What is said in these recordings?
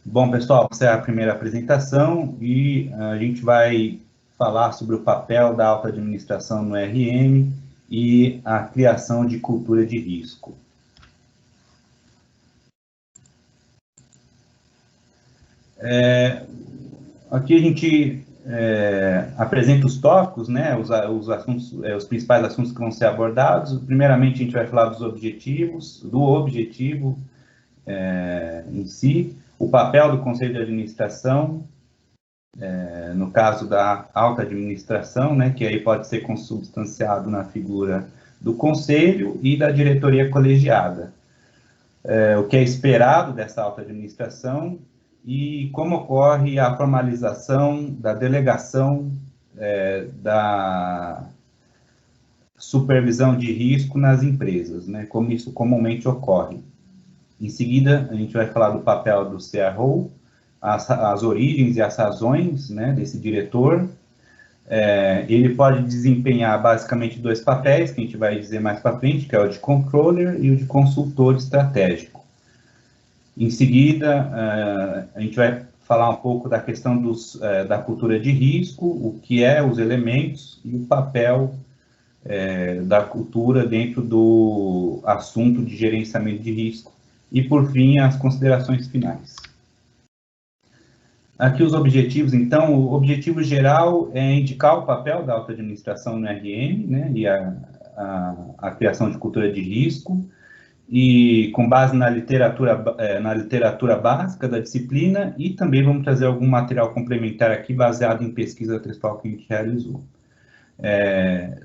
Bom, pessoal, essa é a primeira apresentação e a gente vai falar sobre o papel da alta administração no RM e a criação de cultura de risco. Aqui a gente apresenta os tópicos, né, os principais assuntos que vão ser abordados. Primeiramente, a gente vai falar dos objetivos, do objetivo em si, o papel do Conselho de Administração, no caso da alta administração, né, que aí pode ser consubstanciado na figura do Conselho e da diretoria colegiada. O que é esperado dessa alta administração e como ocorre a formalização da delegação da supervisão de risco nas empresas, né, como isso comumente ocorre. Em seguida, a gente vai falar do papel do CRO, as origens e as razões, né, desse diretor. Ele pode desempenhar basicamente dois papéis, que a gente vai dizer mais para frente, que é o de controller e o de consultor estratégico. Em seguida, a gente vai falar um pouco da questão da cultura de risco, o que é os elementos e o papel da cultura dentro do assunto de gerenciamento de risco. E, por fim, as considerações finais. Aqui os objetivos, então, o objetivo geral é indicar o papel da alta administração no RM, né, e a criação de cultura de risco, e com base na literatura básica da disciplina, e também vamos trazer algum material complementar aqui, baseado em pesquisa textual que a gente realizou.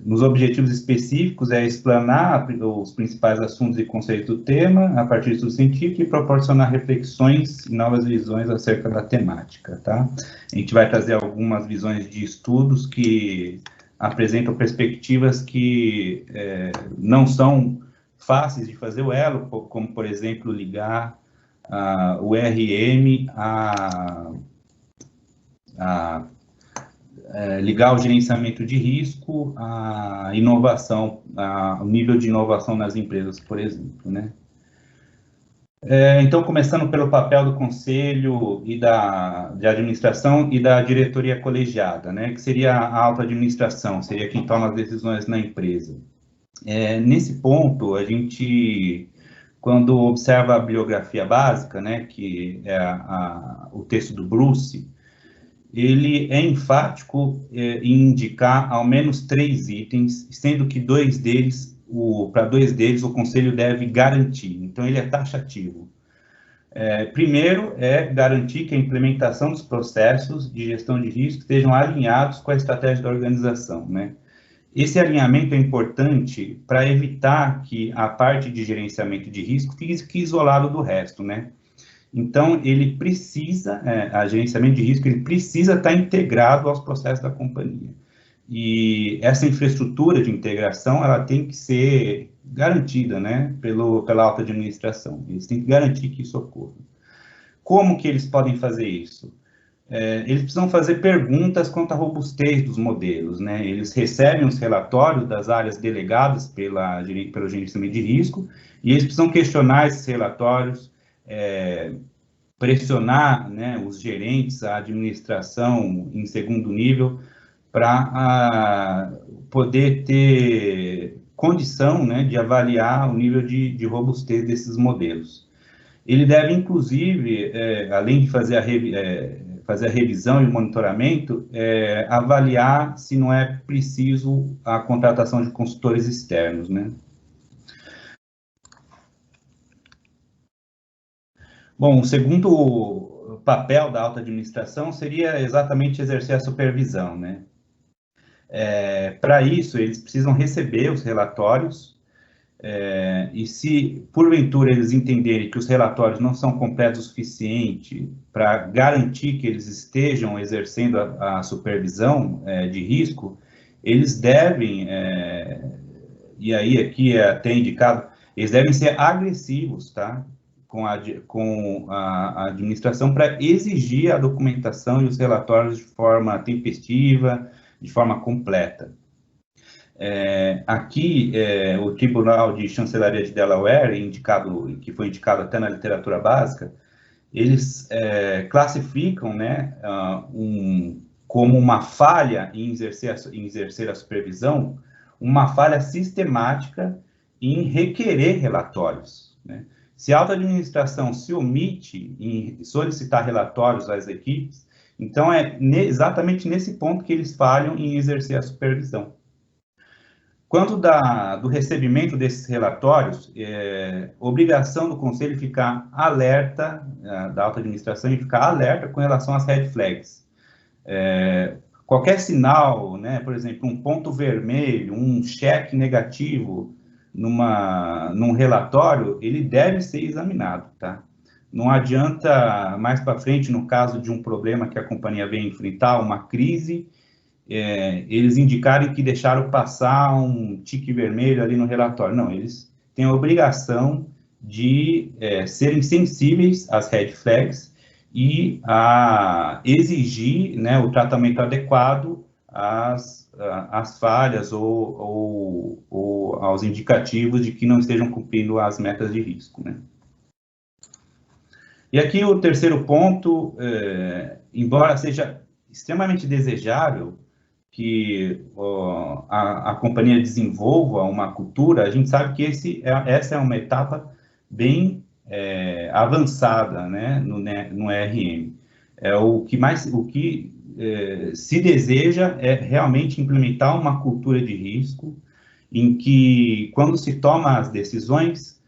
Nos objetivos específicos é explanar os principais assuntos e conceitos do tema a partir do estudo científico e proporcionar reflexões e novas visões acerca da temática, tá? A gente vai trazer algumas visões de estudos que apresentam perspectivas que não são fáceis de fazer o elo, como, por exemplo, ligar o RM ligar o gerenciamento de risco à inovação, ao nível de inovação nas empresas, por exemplo, né? Então, começando pelo papel do conselho e de administração e da diretoria colegiada, né? Que seria a alta administração, seria quem toma as decisões na empresa. Nesse ponto, a gente, quando observa a bibliografia básica, né? Que é o texto do Bruce, ele é enfático em indicar ao menos 3 itens, sendo que para dois deles o Conselho deve garantir. Então, ele é taxativo. Primeiro, é garantir que a implementação dos processos de gestão de risco estejam alinhados com a estratégia da organização, né? Esse alinhamento é importante para evitar que a parte de gerenciamento de risco fique isolado do resto, né? Então, ele precisa, a gerenciamento de risco, ele precisa estar integrado aos processos da companhia. E essa infraestrutura de integração, ela tem que ser garantida, né, pela alta administração. Eles têm que garantir que isso ocorra. Como que eles podem fazer isso? Eles precisam fazer perguntas quanto à robustez dos modelos, né? Eles recebem os relatórios das áreas delegadas pelo gerenciamento de risco e eles precisam questionar esses relatórios, pressionar, né, os gerentes, a administração em segundo nível, para poder ter condição, né, de avaliar o nível de robustez desses modelos. Ele deve, inclusive, além de fazer a revisão e o monitoramento, avaliar se não é preciso a contratação de consultores externos, né? Bom, o segundo papel da alta administração seria exatamente exercer a supervisão, né? Para isso, eles precisam receber os relatórios, e se, porventura, eles entenderem que os relatórios não são completos o suficiente para garantir que eles estejam exercendo a supervisão de risco, eles devem, e aí aqui é até indicado, eles devem ser agressivos, tá? Com a administração para exigir a documentação e os relatórios de forma tempestiva, de forma completa. Aqui, o Tribunal de Chancelaria de Delaware, que foi indicado até na literatura básica, eles classificam, né, como uma falha em exercer a supervisão, uma falha sistemática em requerer relatórios, né? Se a alta administração se omite em solicitar relatórios às equipes, então é exatamente nesse ponto que eles falham em exercer a supervisão. Quanto do recebimento desses relatórios, obrigação do conselho ficar alerta, da alta administração, e ficar alerta com relação às red flags. Qualquer sinal, né, por exemplo, um ponto vermelho, um cheque negativo num relatório, ele deve ser examinado, tá? Não adianta, mais para frente, no caso de um problema que a companhia vem enfrentar, uma crise, eles indicarem que deixaram passar um tique vermelho ali no relatório. Não, eles têm a obrigação de serem sensíveis às red flags e a exigir, né, o tratamento adequado às falhas ou aos indicativos de que não estejam cumprindo as metas de risco, né? E aqui o terceiro ponto, embora seja extremamente desejável que a companhia desenvolva uma cultura, a gente sabe que essa é uma etapa bem avançada, né, no RM. O que se deseja é realmente implementar uma cultura de risco, em que, quando se toma as decisões,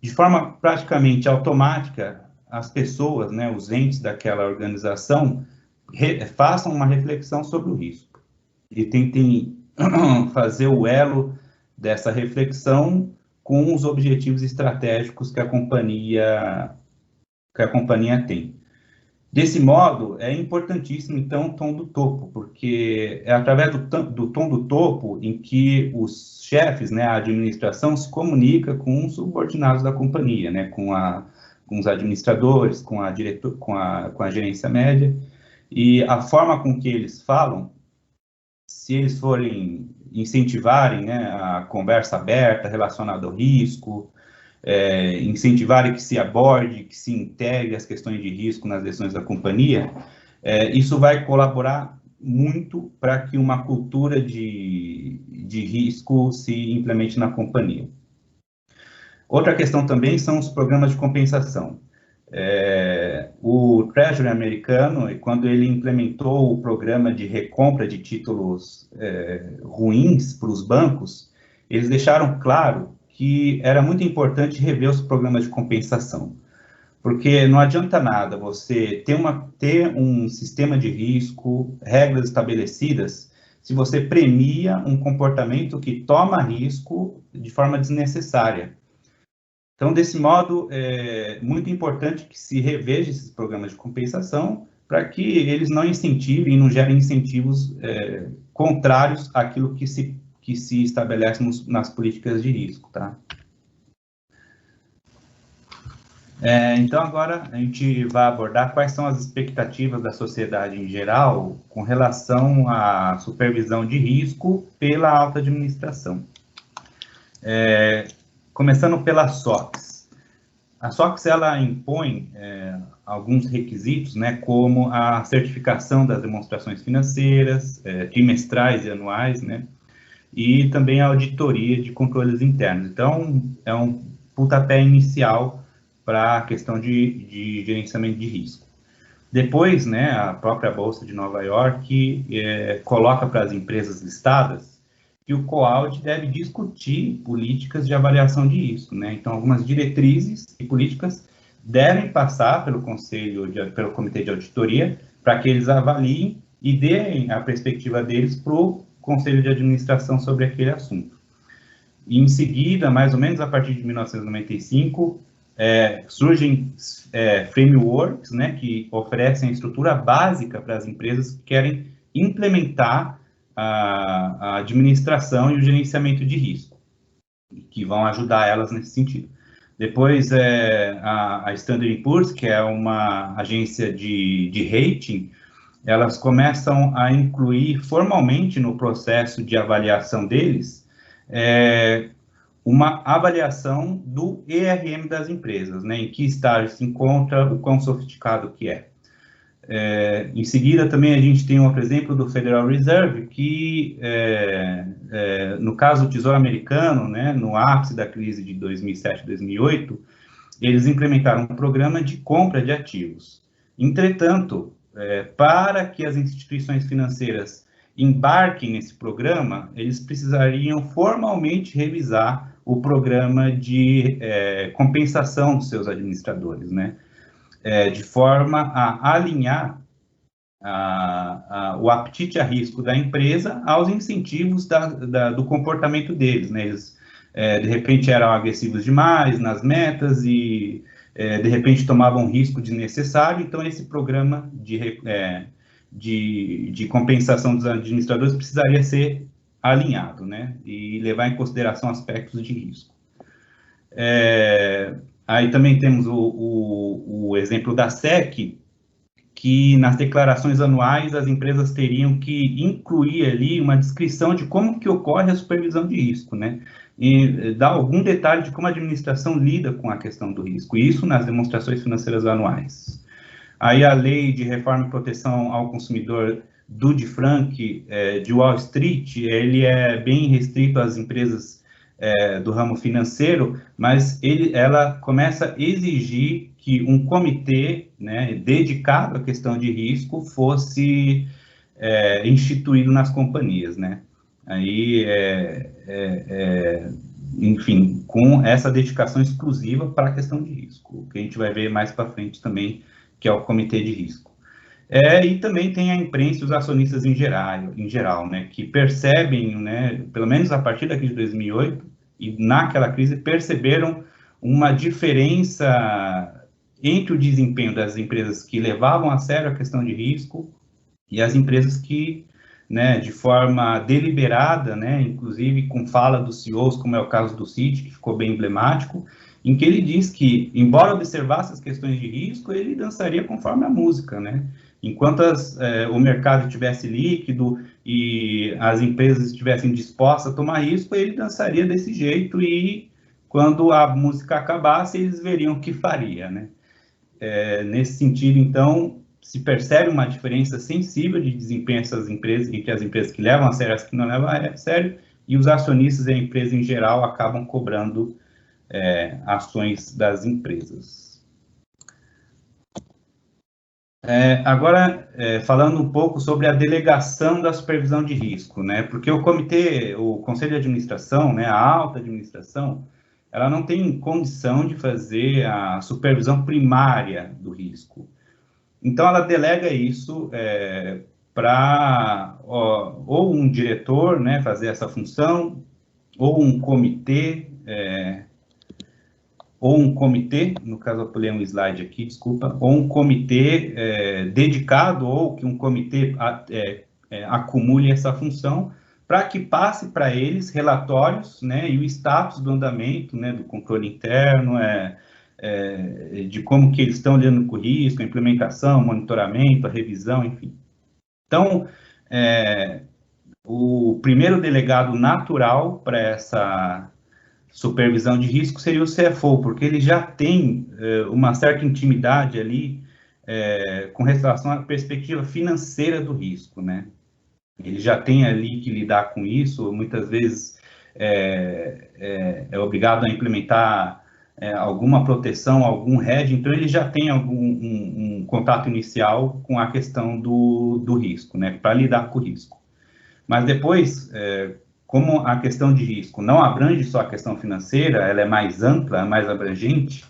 de forma praticamente automática, as pessoas, né, os entes daquela organização, façam uma reflexão sobre o risco e tentem fazer o elo dessa reflexão com os objetivos estratégicos que a companhia tem. Desse modo, é importantíssimo, então, o tom do topo, porque é através do tom do topo em que os chefes, né, a administração, se comunica com os subordinados da companhia, né, com os administradores, com a gerência média, e a forma com que eles falam, se eles forem incentivarem, né, a conversa aberta relacionada ao risco, incentivarem que se aborde, que se integre as questões de risco nas decisões da companhia, isso vai colaborar muito para que uma cultura de risco se implemente na companhia. Outra questão também são os programas de compensação. O Treasury americano, quando ele implementou o programa de recompra de títulos ruins para os bancos, eles deixaram claro que era muito importante rever os programas de compensação, porque não adianta nada você ter um sistema de risco, regras estabelecidas, se você premia um comportamento que toma risco de forma desnecessária. Então, desse modo, é muito importante que se reveja esses programas de compensação para que eles não incentivem, não gerem incentivos contrários àquilo que se estabelece nas políticas de risco, tá? Então, agora a gente vai abordar quais são as expectativas da sociedade em geral com relação à supervisão de risco pela alta administração. Começando pela SOX. A SOX, ela impõe alguns requisitos, né, como a certificação das demonstrações financeiras, trimestrais e anuais, né, e também a auditoria de controles internos. Então, é um pontapé inicial para a questão de gerenciamento de risco. Depois, né, a própria Bolsa de Nova York coloca para as empresas listadas que o COAUD deve discutir políticas de avaliação de risco, né? Então, algumas diretrizes e políticas devem passar pelo pelo Comitê de Auditoria, para que eles avaliem e deem a perspectiva deles para o Conselho de Administração sobre aquele assunto. E, em seguida, mais ou menos a partir de 1995, surgem frameworks, né, que oferecem a estrutura básica para as empresas que querem implementar a administração e o gerenciamento de risco, que vão ajudar elas nesse sentido. Depois, a Standard & Poor's, que é uma agência de rating, elas começam a incluir formalmente no processo de avaliação deles uma avaliação do ERM das empresas, né? Em que estágio se encontra, o quão sofisticado que é. Em seguida, também a gente tem um outro exemplo do Federal Reserve, que, no caso do Tesouro Americano, né, no ápice da crise de 2007, 2008, eles implementaram um programa de compra de ativos. Entretanto, para que as instituições financeiras embarquem nesse programa, eles precisariam formalmente revisar o programa de compensação dos seus administradores, né? De forma a alinhar o apetite a risco da empresa aos incentivos do comportamento deles, né? Eles, de repente, eram agressivos demais nas metas e, de repente, tomavam risco desnecessário. Então, esse programa de compensação dos administradores precisaria ser alinhado, né? E levar em consideração aspectos de risco. Aí também temos o exemplo da SEC, que nas declarações anuais as empresas teriam que incluir ali uma descrição de como que ocorre a supervisão de risco, né? E dar algum detalhe de como a administração lida com a questão do risco, isso nas demonstrações financeiras anuais. Aí a lei de reforma e proteção ao consumidor Dodd-Frank, de Wall Street, ele é bem restrito às empresas do ramo financeiro, mas ela começa a exigir que um comitê, né, dedicado à questão de risco fosse instituído nas companhias, né? Aí, enfim, com essa dedicação exclusiva para a questão de risco, que a gente vai ver mais para frente também, que é o comitê de risco. E também tem a imprensa e os acionistas em geral, né, que percebem, né, pelo menos a partir da crise de 2008, e naquela crise perceberam uma diferença entre o desempenho das empresas que levavam a sério a questão de risco e as empresas que, né, de forma deliberada, né, inclusive com fala dos CEOs, como é o caso do Citi, que ficou bem emblemático, em que ele diz que, embora observasse as questões de risco, ele dançaria conforme a música, né? Enquanto o mercado estivesse líquido e as empresas estivessem dispostas a tomar risco, ele dançaria desse jeito e, quando a música acabasse, eles veriam o que faria, né? Nesse sentido, então, se percebe uma diferença sensível de desempenho dessas empresas, entre as empresas que levam a sério e as que não levam a sério, e os acionistas e a empresa em geral acabam cobrando ações das empresas. Agora, falando um pouco sobre a delegação da supervisão de risco, né? Porque o conselho de administração, né, a alta administração, ela não tem condição de fazer a supervisão primária do risco. Então, ela delega isso para ou um diretor, né, fazer essa função, ou um comitê, no caso eu pulei um slide aqui, desculpa, ou um comitê dedicado, ou que um comitê acumule essa função, para que passe para eles relatórios, né, e o status do andamento, né, do controle interno, de como que eles estão lidando com o risco, a implementação, monitoramento, a revisão, enfim. Então, o primeiro delegado natural para essa supervisão de risco seria o CFO, porque ele já tem uma certa intimidade ali com relação à perspectiva financeira do risco, né? Ele já tem ali que lidar com isso, muitas vezes é obrigado a implementar alguma proteção, algum hedge, então ele já tem um contato inicial com a questão do risco, né? Para lidar com o risco. Mas depois, como a questão de risco não abrange só a questão financeira, ela é mais ampla, mais abrangente,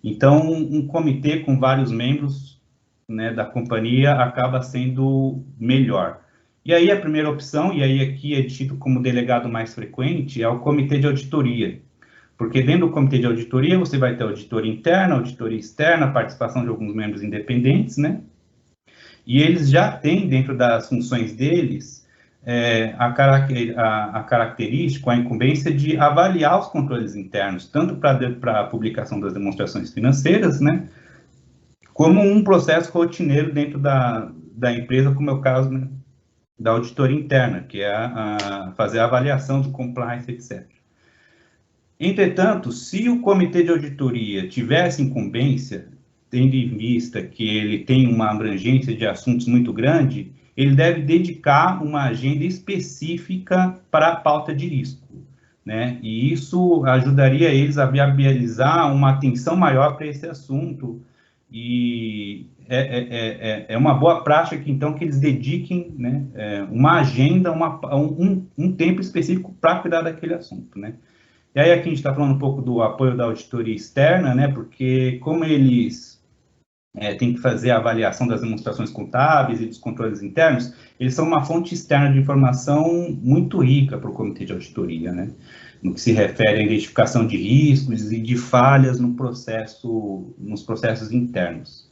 então um comitê com vários membros, né, da companhia acaba sendo melhor. E aí a primeira opção, e aí aqui é tido como delegado mais frequente, é o comitê de auditoria. Porque dentro do comitê de auditoria você vai ter auditoria interna, auditoria externa, participação de alguns membros independentes, né? E eles já têm dentro das funções deles a característica, a incumbência de avaliar os controles internos, tanto para a publicação das demonstrações financeiras, né, como um processo rotineiro dentro da empresa, como é o caso, né, da auditoria interna, que é fazer a avaliação de compliance, etc. Entretanto, se o comitê de auditoria tivesse incumbência, tendo em vista que ele tem uma abrangência de assuntos muito grande, ele deve dedicar uma agenda específica para a pauta de risco, né? E isso ajudaria eles a viabilizar uma atenção maior para esse assunto, e é uma boa prática que, então, que eles dediquem, né, uma agenda, um tempo específico para cuidar daquele assunto, né? E aí aqui a gente está falando um pouco do apoio da auditoria externa, né, porque como eles têm que fazer a avaliação das demonstrações contábeis e dos controles internos, eles são uma fonte externa de informação muito rica para o comitê de auditoria, né, no que se refere à identificação de riscos e de falhas no nos processos internos.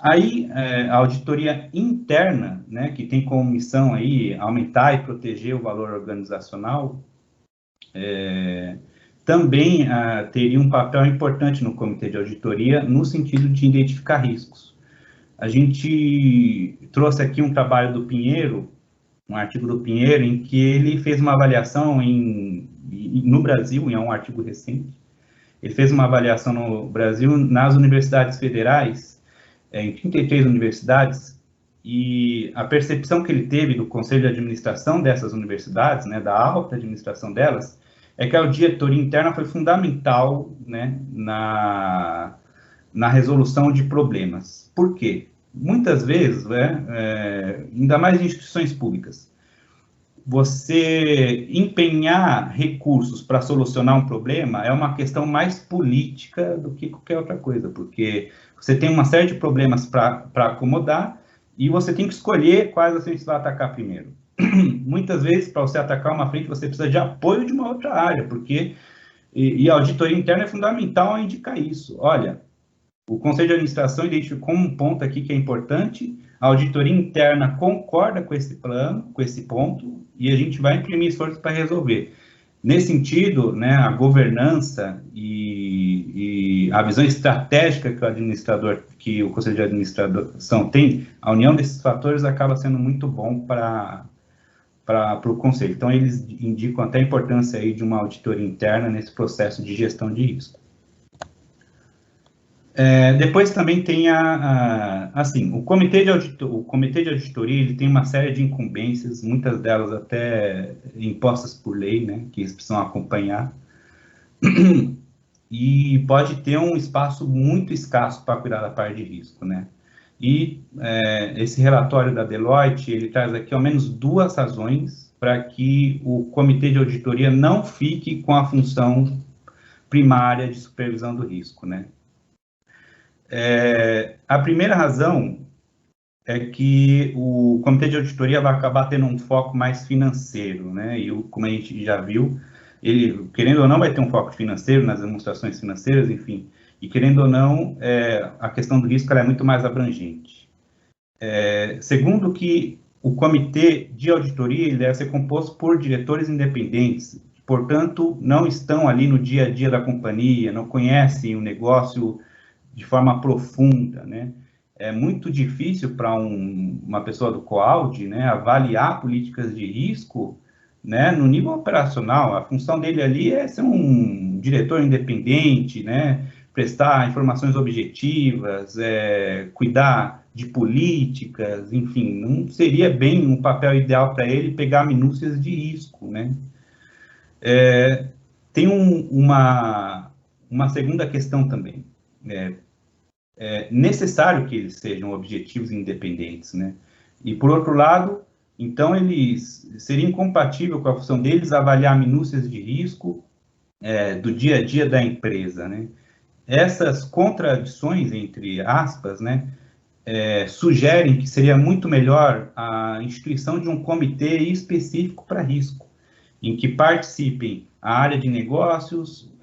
Aí, a auditoria interna, né, que tem como missão aí aumentar e proteger o valor organizacional, também teria um papel importante no comitê de auditoria no sentido de identificar riscos. A gente trouxe aqui um trabalho do Pinheiro, um artigo do Pinheiro, em que ele fez uma avaliação no Brasil, é um artigo recente, ele fez uma avaliação no Brasil nas universidades federais, em 33 universidades, e a percepção que ele teve do conselho de administração dessas universidades, né, da alta administração delas, é que a auditoria interna foi fundamental, né, na resolução de problemas. Por quê? Muitas vezes, né, ainda mais em instituições públicas, você empenhar recursos para solucionar um problema é uma questão mais política do que qualquer outra coisa, porque você tem uma série de problemas para acomodar e você tem que escolher quais você vai atacar primeiro. Muitas vezes, para você atacar uma frente, você precisa de apoio de uma outra área, porque a auditoria interna é fundamental a indicar isso. Olha, o Conselho de Administração identificou um ponto aqui que é importante, a auditoria interna concorda com esse plano, com esse ponto, e a gente vai imprimir esforços para resolver. Nesse sentido, né, a governança e a visão estratégica que o administrador, que o Conselho de Administração tem, a união desses fatores acaba sendo muito bom para o Conselho. Então, eles indicam até a importância aí de uma auditoria interna nesse processo de gestão de risco. Depois também tem assim, o comitê de auditoria, ele tem uma série de incumbências, muitas delas até impostas por lei, né, que eles precisam acompanhar, e pode ter um espaço muito escasso para cuidar da parte de risco, né. E esse relatório da Deloitte, ele traz aqui ao menos 2 razões para que o comitê de auditoria não fique com a função primária de supervisão do risco, né. A primeira razão é que o comitê de auditoria vai acabar tendo um foco mais financeiro, né? E como a gente já viu, ele, querendo ou não, vai ter um foco financeiro nas demonstrações financeiras, enfim. E querendo ou não, a questão do risco ela é muito mais abrangente. Segundo que o comitê de auditoria ele deve ser composto por diretores independentes, que, portanto, não estão ali no dia a dia da companhia, não conhecem o negócio de forma profunda, né? É muito difícil para uma pessoa do COAUD, né, avaliar políticas de risco, né, no nível operacional. A função dele ali é ser um diretor independente, né, prestar informações objetivas, cuidar de políticas, enfim, não seria bem um papel ideal para ele pegar minúcias de risco, né? Tem uma segunda questão também. É necessário que eles sejam objetivos independentes, né? E, por outro lado, então, eles seria incompatível com a função deles avaliar minúcias de risco do dia a dia da empresa, né? Essas contradições, entre aspas, né, sugerem que seria muito melhor a instituição de um comitê específico para risco, em que participem a área de negócios,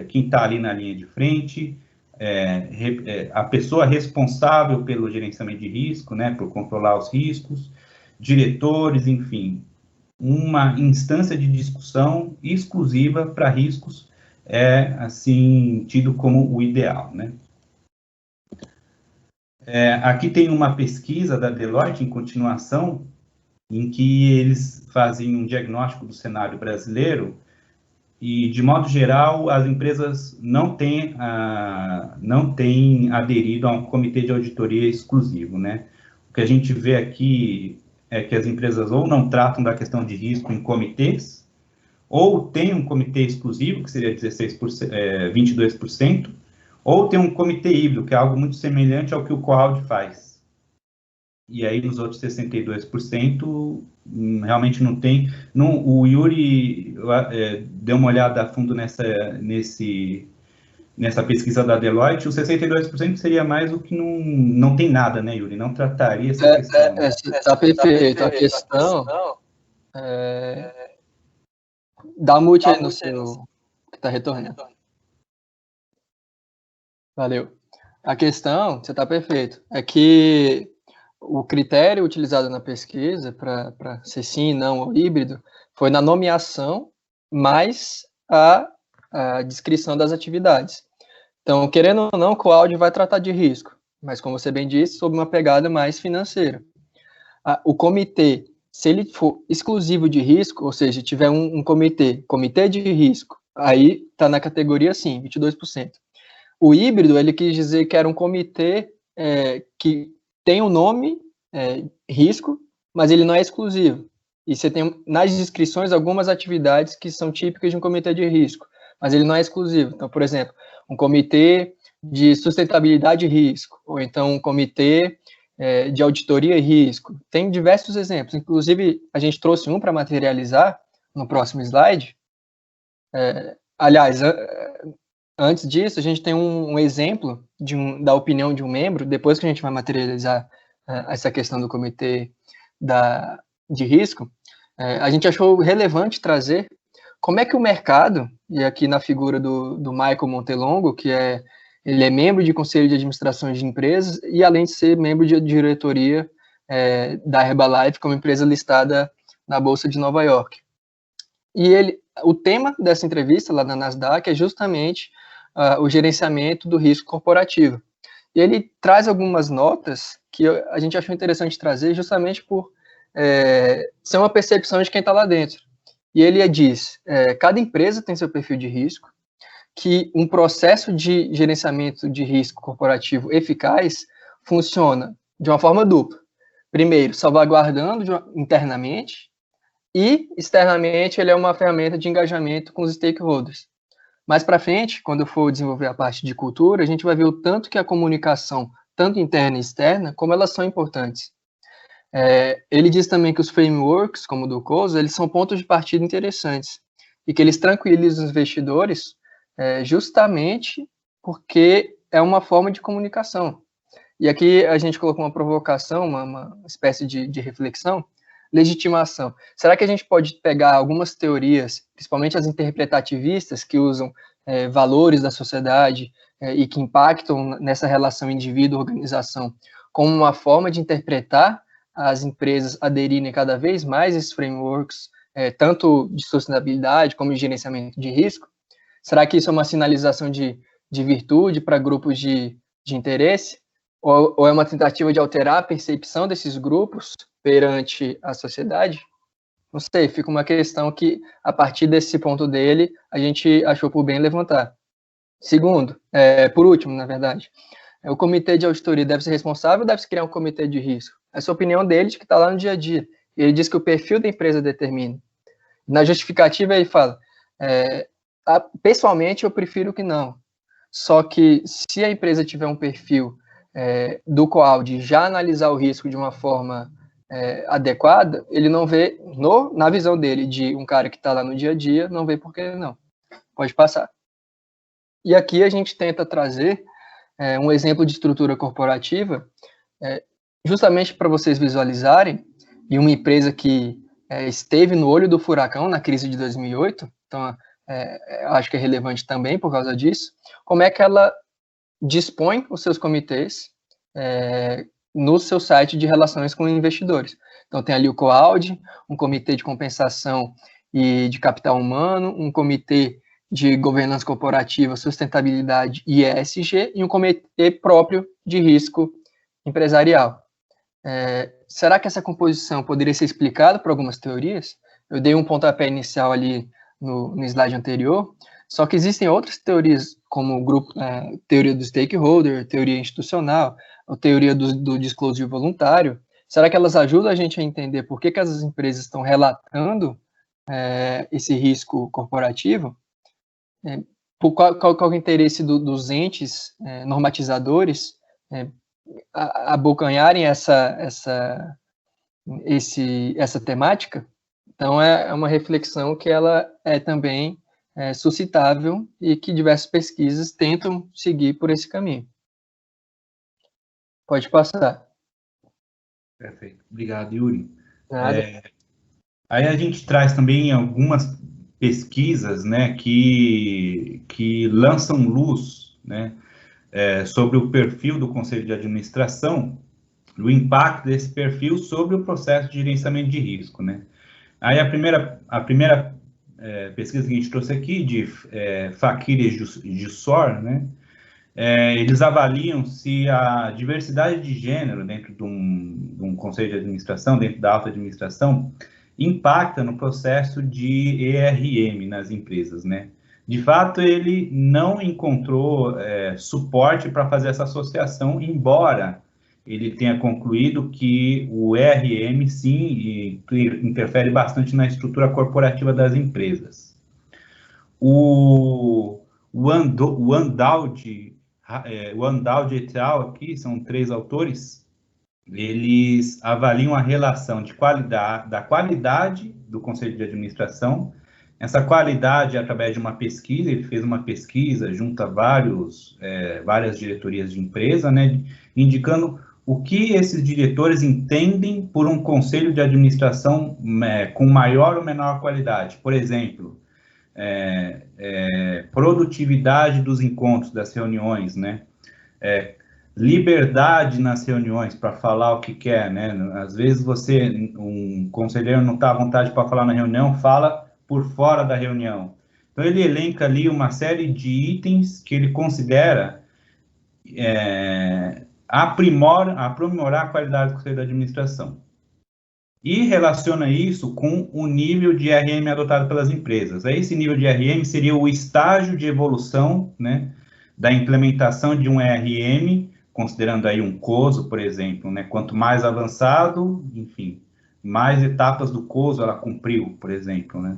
quem está ali na linha de frente, a pessoa responsável pelo gerenciamento de risco, né, por controlar os riscos, diretores, enfim, uma instância de discussão exclusiva para riscos assim, tido como o ideal, né. Aqui tem uma pesquisa da Deloitte, em continuação, em que eles fazem um diagnóstico do cenário brasileiro e, de modo geral, as empresas não têm aderido a um comitê de auditoria exclusivo, né? O que a gente vê aqui é que as empresas ou não tratam da questão de risco em comitês, ou tem um comitê exclusivo, que seria 22%, ou tem um comitê híbrido, que é algo muito semelhante ao que o COAUD faz. E aí, nos outros 62%, realmente não tem. O Yuri deu uma olhada a fundo nessa pesquisa da Deloitte, os 62% seria mais o que não tem nada, né, Yuri? Não trataria essa questão. Está perfeito. A questão... Dá mute aí no seu... que está retornando. Valeu. A questão, você está perfeito, é que o critério utilizado na pesquisa para ser sim, não ou híbrido foi na nomeação mais a descrição das atividades. Então, querendo ou não, o COAUD vai tratar de risco, mas, como você bem disse, sob uma pegada mais financeira. O comitê, se ele for exclusivo de risco, ou seja, tiver um comitê de risco, aí está na categoria sim, 22%. O híbrido, ele quis dizer que era um comitê que tem o nome risco, mas ele não é exclusivo. E você tem nas descrições algumas atividades que são típicas de um comitê de risco, mas ele não é exclusivo. Então, por exemplo, um comitê de sustentabilidade e risco, ou então um comitê de auditoria e risco. Tem diversos exemplos, inclusive a gente trouxe um para materializar no próximo slide. Aliás, antes disso, a gente tem um exemplo da opinião de um membro, depois que a gente vai materializar essa questão do comitê de risco, a gente achou relevante trazer como é que o mercado, e aqui na figura do Michael Montelongo, ele é membro de conselho de administrações de empresas e, além de ser membro de diretoria da Herbalife, como empresa listada na Bolsa de Nova York. E o tema dessa entrevista lá na Nasdaq é justamente o gerenciamento do risco corporativo. E ele traz algumas notas que a gente achou interessante trazer justamente por ser uma percepção de quem está lá dentro. E ele diz, cada empresa tem seu perfil de risco, que um processo de gerenciamento de risco corporativo eficaz funciona de uma forma dupla. Primeiro, salvaguardando internamente, e externamente ele é uma ferramenta de engajamento com os stakeholders. Mais para frente, quando eu for desenvolver a parte de cultura, a gente vai ver o tanto que a comunicação, tanto interna e externa, como elas são importantes. Ele diz também que os frameworks, como o do COSA, eles são pontos de partida interessantes, e que eles tranquilizam os investidores justamente porque é uma forma de comunicação. E aqui a gente colocou uma provocação, uma espécie de reflexão, legitimação. Será que a gente pode pegar algumas teorias, principalmente as interpretativistas, que usam valores da sociedade e que impactam nessa relação indivíduo-organização, como uma forma de interpretar as empresas aderirem cada vez mais a esses frameworks, tanto de sustentabilidade como de gerenciamento de risco? Será que isso é uma sinalização de virtude para grupos de interesse? Ou é uma tentativa de alterar a percepção desses grupos perante a sociedade? Não sei, fica uma questão que, a partir desse ponto dele, a gente achou por bem levantar. Segundo, por último, na verdade, o comitê de auditoria deve ser responsável ou deve se criar um comitê de risco? Essa é a opinião dele, de que está lá no dia a dia. Ele diz que o perfil da empresa determina. Na justificativa, ele fala, pessoalmente, eu prefiro que não. Só que, se a empresa tiver um perfil do COAUD já analisar o risco de uma forma adequada, ele não vê, na visão dele, de um cara que está lá no dia a dia, não vê por que não. Pode passar. E aqui a gente tenta trazer um exemplo de estrutura corporativa, justamente para vocês visualizarem, e uma empresa que esteve no olho do furacão na crise de 2008, então acho que é relevante também por causa disso, como é que ela dispõe os seus comitês no seu site de relações com investidores. Então, tem ali o COAUD, um comitê de compensação e de capital humano, um comitê de governança corporativa, sustentabilidade e ESG, e um comitê próprio de risco empresarial. Será que essa composição poderia ser explicada por algumas teorias? Eu dei um pontapé inicial ali no slide anterior, só que existem outras teorias, como o grupo, teoria do stakeholder, teoria institucional, a teoria do disclosure voluntário. Será que elas ajudam a gente a entender por que as empresas estão relatando esse risco corporativo? Qual é o interesse dos entes normatizadores abocanharem essa temática? Então, é uma reflexão que ela é também suscitável e que diversas pesquisas tentam seguir por esse caminho. Pode passar. Perfeito. Obrigado, Yuri. Nada. Aí a gente traz também algumas pesquisas, né, que lançam luz, né, sobre o perfil do Conselho de Administração, o impacto desse perfil sobre o processo de gerenciamento de risco, né. Aí a primeira pesquisa que a gente trouxe aqui, de Fakir e Jussor, né, eles avaliam se a diversidade de gênero dentro de um conselho de administração, dentro da alta administração, impacta no processo de ERM nas empresas, né? De fato, ele não encontrou suporte para fazer essa associação, embora ele tenha concluído que o ERM, sim, interfere bastante na estrutura corporativa das empresas. O Andaldi et al., aqui, são 3 autores, eles avaliam a relação da qualidade do Conselho de Administração. Essa qualidade, através de uma pesquisa, ele fez uma pesquisa junto a várias diretorias de empresa, né, indicando o que esses diretores entendem por um Conselho de Administração com maior ou menor qualidade. Por exemplo, produtividade dos encontros, das reuniões, né? Liberdade nas reuniões para falar o que quer, né? Às vezes um conselheiro não está à vontade para falar na reunião, fala por fora da reunião. Então ele elenca ali uma série de itens que ele considera aprimorar a qualidade do Conselho de Administração. E relaciona isso com o nível de RM adotado pelas empresas. Esse nível de RM seria o estágio de evolução, né, da implementação de um RM, considerando aí um COSO, por exemplo, né, quanto mais avançado, enfim, mais etapas do COSO ela cumpriu, por exemplo, né.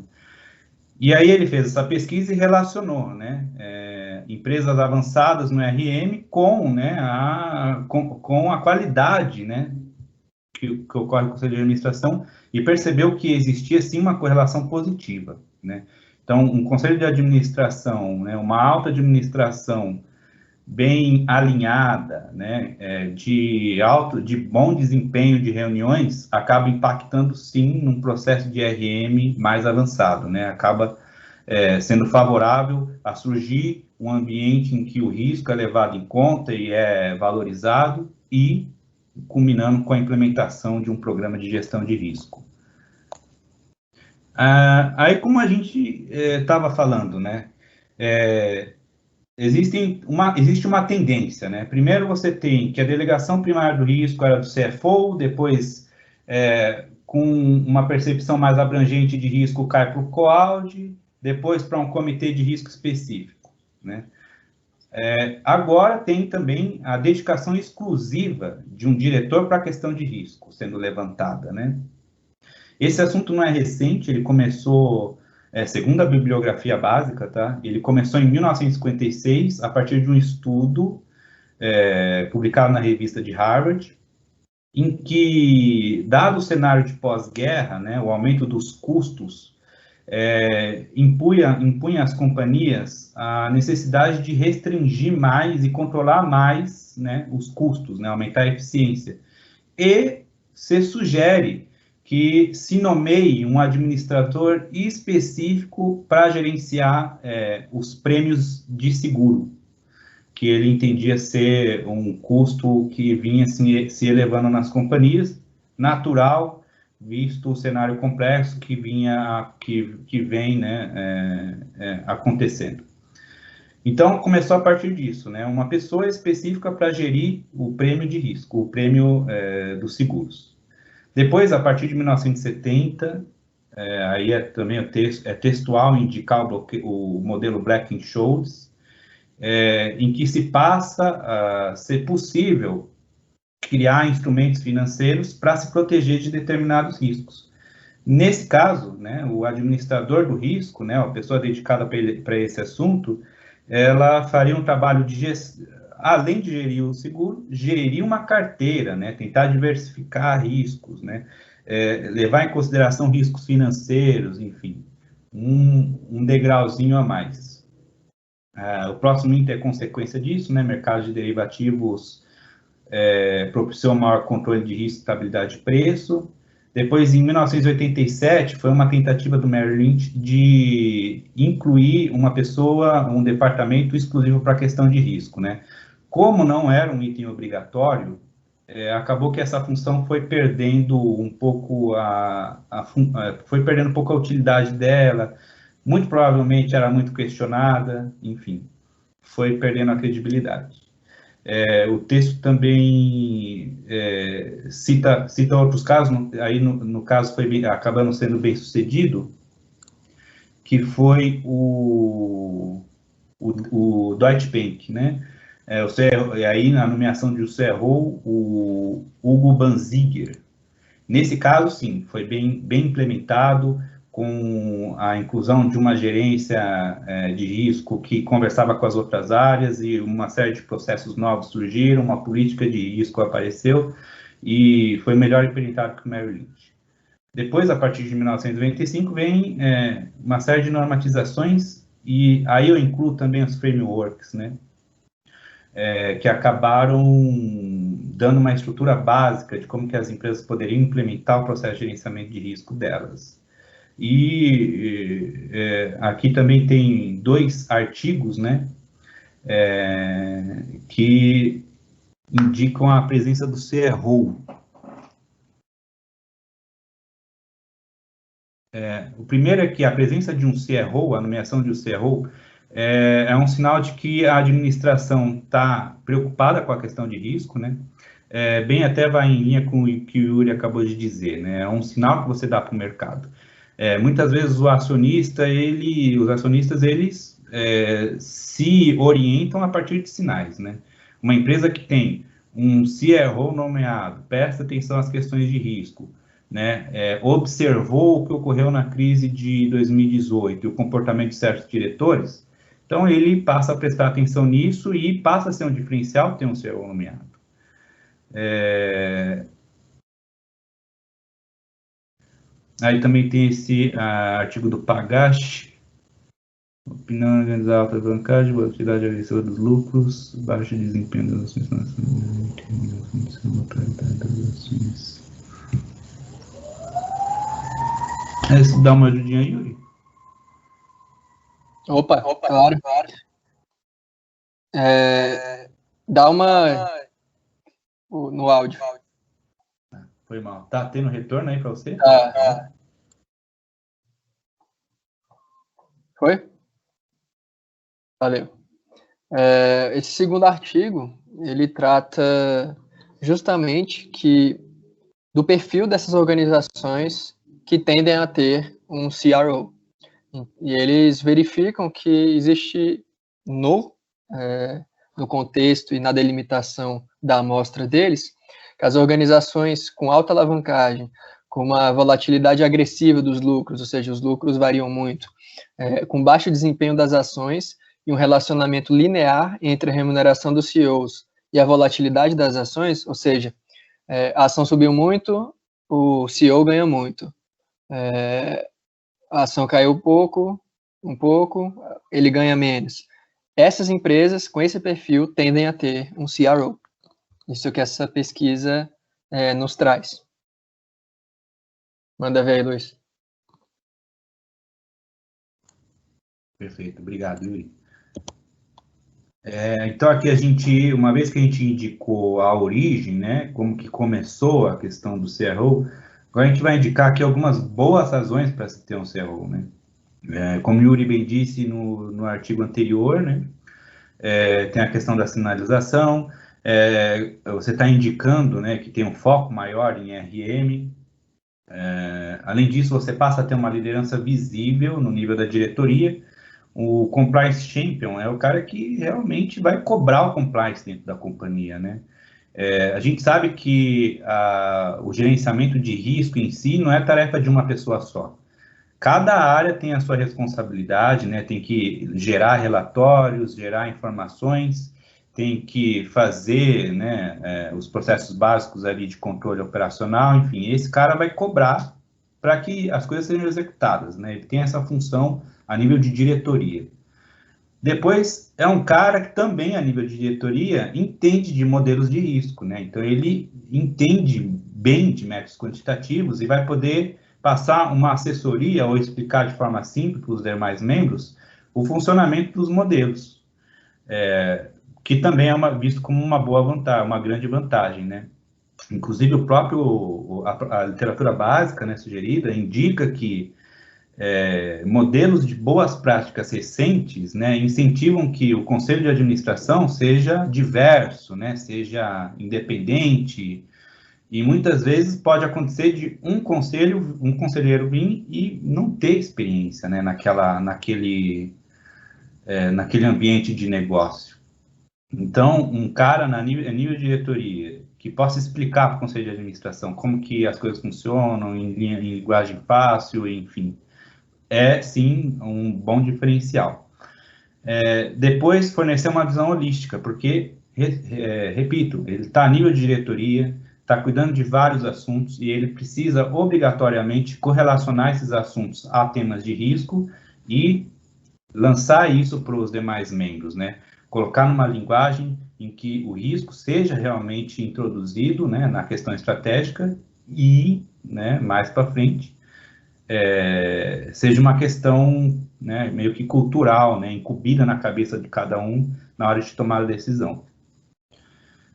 E aí ele fez essa pesquisa e relacionou, né, empresas avançadas no RM com, né, com a qualidade, né, que ocorre no Conselho de Administração, e percebeu que existia, sim, uma correlação positiva, né? Então, um Conselho de Administração, né, uma alta administração bem alinhada, né, de bom desempenho de reuniões, acaba impactando, sim, num processo de RM mais avançado, né? Acaba sendo favorável a surgir um ambiente em que o risco é levado em conta e é valorizado, e culminando com a implementação de um programa de gestão de risco. Aí, como a gente estava falando, né, existe uma tendência, né? Primeiro você tem que a delegação primária do risco era do CFO, depois, com uma percepção mais abrangente de risco, cai para o COALD, depois para um comitê de risco específico, né? Agora tem também a dedicação exclusiva de um diretor para a questão de risco sendo levantada, né? Esse assunto não é recente, ele começou, segundo a bibliografia básica, tá? Ele começou em 1956, a partir de um estudo publicado na revista de Harvard, em que, dado o cenário de pós-guerra, né, o aumento dos custos, impunha às companhias a necessidade de restringir mais e controlar mais, né, os custos, né, aumentar a eficiência. E se sugere que se nomeie um administrador específico para gerenciar os prêmios de seguro, que ele entendia ser um custo que vinha se elevando nas companhias, natural, visto o cenário complexo que vem, né, acontecendo. Então, começou a partir disso, né, uma pessoa específica para gerir o prêmio de risco, o prêmio dos seguros. Depois, a partir de 1970, aí também é textual indicar o modelo Black-Scholes, em que se passa a ser possível criar instrumentos financeiros para se proteger de determinados riscos. Nesse caso, né, o administrador do risco, né, a pessoa dedicada para esse assunto, ela faria um trabalho de gestão, além de gerir o seguro, gerir uma carteira, né, tentar diversificar riscos, né, levar em consideração riscos financeiros, enfim, um degrauzinho a mais. O próximo item é consequência disso, né, mercado de derivativos propiciou maior controle de risco e estabilidade de preço. Depois, em 1987, foi uma tentativa do Merrill Lynch de incluir uma pessoa, um departamento exclusivo para a questão de risco, né? Como não era um item obrigatório, acabou que essa função foi perdendo um pouco foi perdendo um pouco a utilidade dela. Muito provavelmente era muito questionada, enfim, foi perdendo a credibilidade. O texto também cita outros casos, aí no caso foi acabando sendo bem sucedido, que foi o Deutsche Bank, né? Aí na nomeação de CRO, o Hugo Banziger. Nesse caso, sim, foi bem implementado, com a inclusão de uma gerência de risco que conversava com as outras áreas e uma série de processos novos surgiram, uma política de risco apareceu e foi melhor implementado que o Merrill Lynch. Depois, a partir de 1995, vem uma série de normatizações e aí eu incluo também os frameworks, né? Que acabaram dando uma estrutura básica de como que as empresas poderiam implementar o processo de gerenciamento de risco delas. E aqui também tem 2 artigos, né, que indicam a presença do CRO. O primeiro é que a presença de um CRO, a nomeação de um CRO, é um sinal de que a administração está preocupada com a questão de risco, né? Bem até vai em linha com o que o Yuri acabou de dizer, né? É um sinal que você dá para o mercado. Muitas vezes os acionistas, eles se orientam a partir de sinais, né? Uma empresa que tem um CRO nomeado, presta atenção às questões de risco, né? Observou o que ocorreu na crise de 2018 e o comportamento de certos diretores, então ele passa a prestar atenção nisso e passa a ser um diferencial ter um CRO nomeado. Aí também tem esse artigo do Pagache, opinião organizar alta alavancagem, volatilidade agressiva dos lucros, baixo desempenho das ações nacionais. Dá uma ajudinha aí, Yuri? Opa, claro. Dá uma no áudio. Foi mal. Tá tendo retorno aí para você? Foi? Valeu. Esse segundo artigo, ele trata justamente do perfil dessas organizações que tendem a ter um CRO. E eles verificam que existe no contexto e na delimitação da amostra deles, que as organizações com alta alavancagem, com uma volatilidade agressiva dos lucros, ou seja, os lucros variam muito, com baixo desempenho das ações e um relacionamento linear entre a remuneração dos CEOs e a volatilidade das ações, ou seja, a ação subiu muito, o CEO ganha muito. A ação caiu um pouco, ele ganha menos. Essas empresas com esse perfil tendem a ter um CRO. Isso que essa pesquisa nos traz. Manda ver aí, Luiz. Perfeito, obrigado, Yuri. Então aqui uma vez que a gente indicou a origem, né, como que começou a questão do CRO, agora a gente vai indicar aqui algumas boas razões para se ter um CRO, né? Como o Yuri bem disse no artigo anterior, né, tem a questão da sinalização, você está indicando, né, que tem um foco maior em RM, Além disso, você passa a ter uma liderança visível no nível da diretoria. O compliance champion é o cara que realmente vai cobrar o compliance dentro da companhia, né? A gente sabe que o gerenciamento de risco em si não é tarefa de uma pessoa só. Cada área tem a sua responsabilidade, né? Tem que gerar relatórios, gerar informações, tem que fazer, né, os processos básicos ali de controle operacional, enfim, esse cara vai cobrar para que as coisas sejam executadas, né? Ele tem essa função a nível de diretoria. Depois, é um cara que também, a nível de diretoria, entende de modelos de risco, né? Então, ele entende bem de métodos quantitativos e vai poder passar uma assessoria ou explicar de forma simples para os demais membros o funcionamento dos modelos, que também é visto como uma boa vantagem, uma grande vantagem, né? Inclusive, a literatura básica, né, sugerida indica que modelos de boas práticas recentes, né, incentivam que o conselho de administração seja diverso, né, seja independente, e muitas vezes pode acontecer de um conselheiro vir e não ter experiência, né, naquele ambiente de negócio. Então, um cara a nível de diretoria que possa explicar para o conselho de administração como que as coisas funcionam em linguagem fácil, enfim, é sim um bom diferencial. Depois, fornecer uma visão holística, porque, repito, ele está a nível de diretoria, está cuidando de vários assuntos e ele precisa obrigatoriamente correlacionar esses assuntos a temas de risco e lançar isso para os demais membros, né? Colocar numa linguagem em que o risco seja realmente introduzido, né, na questão estratégica e, né, mais para frente, seja uma questão, né, meio que cultural, né, incumbida na cabeça de cada um na hora de tomar a decisão.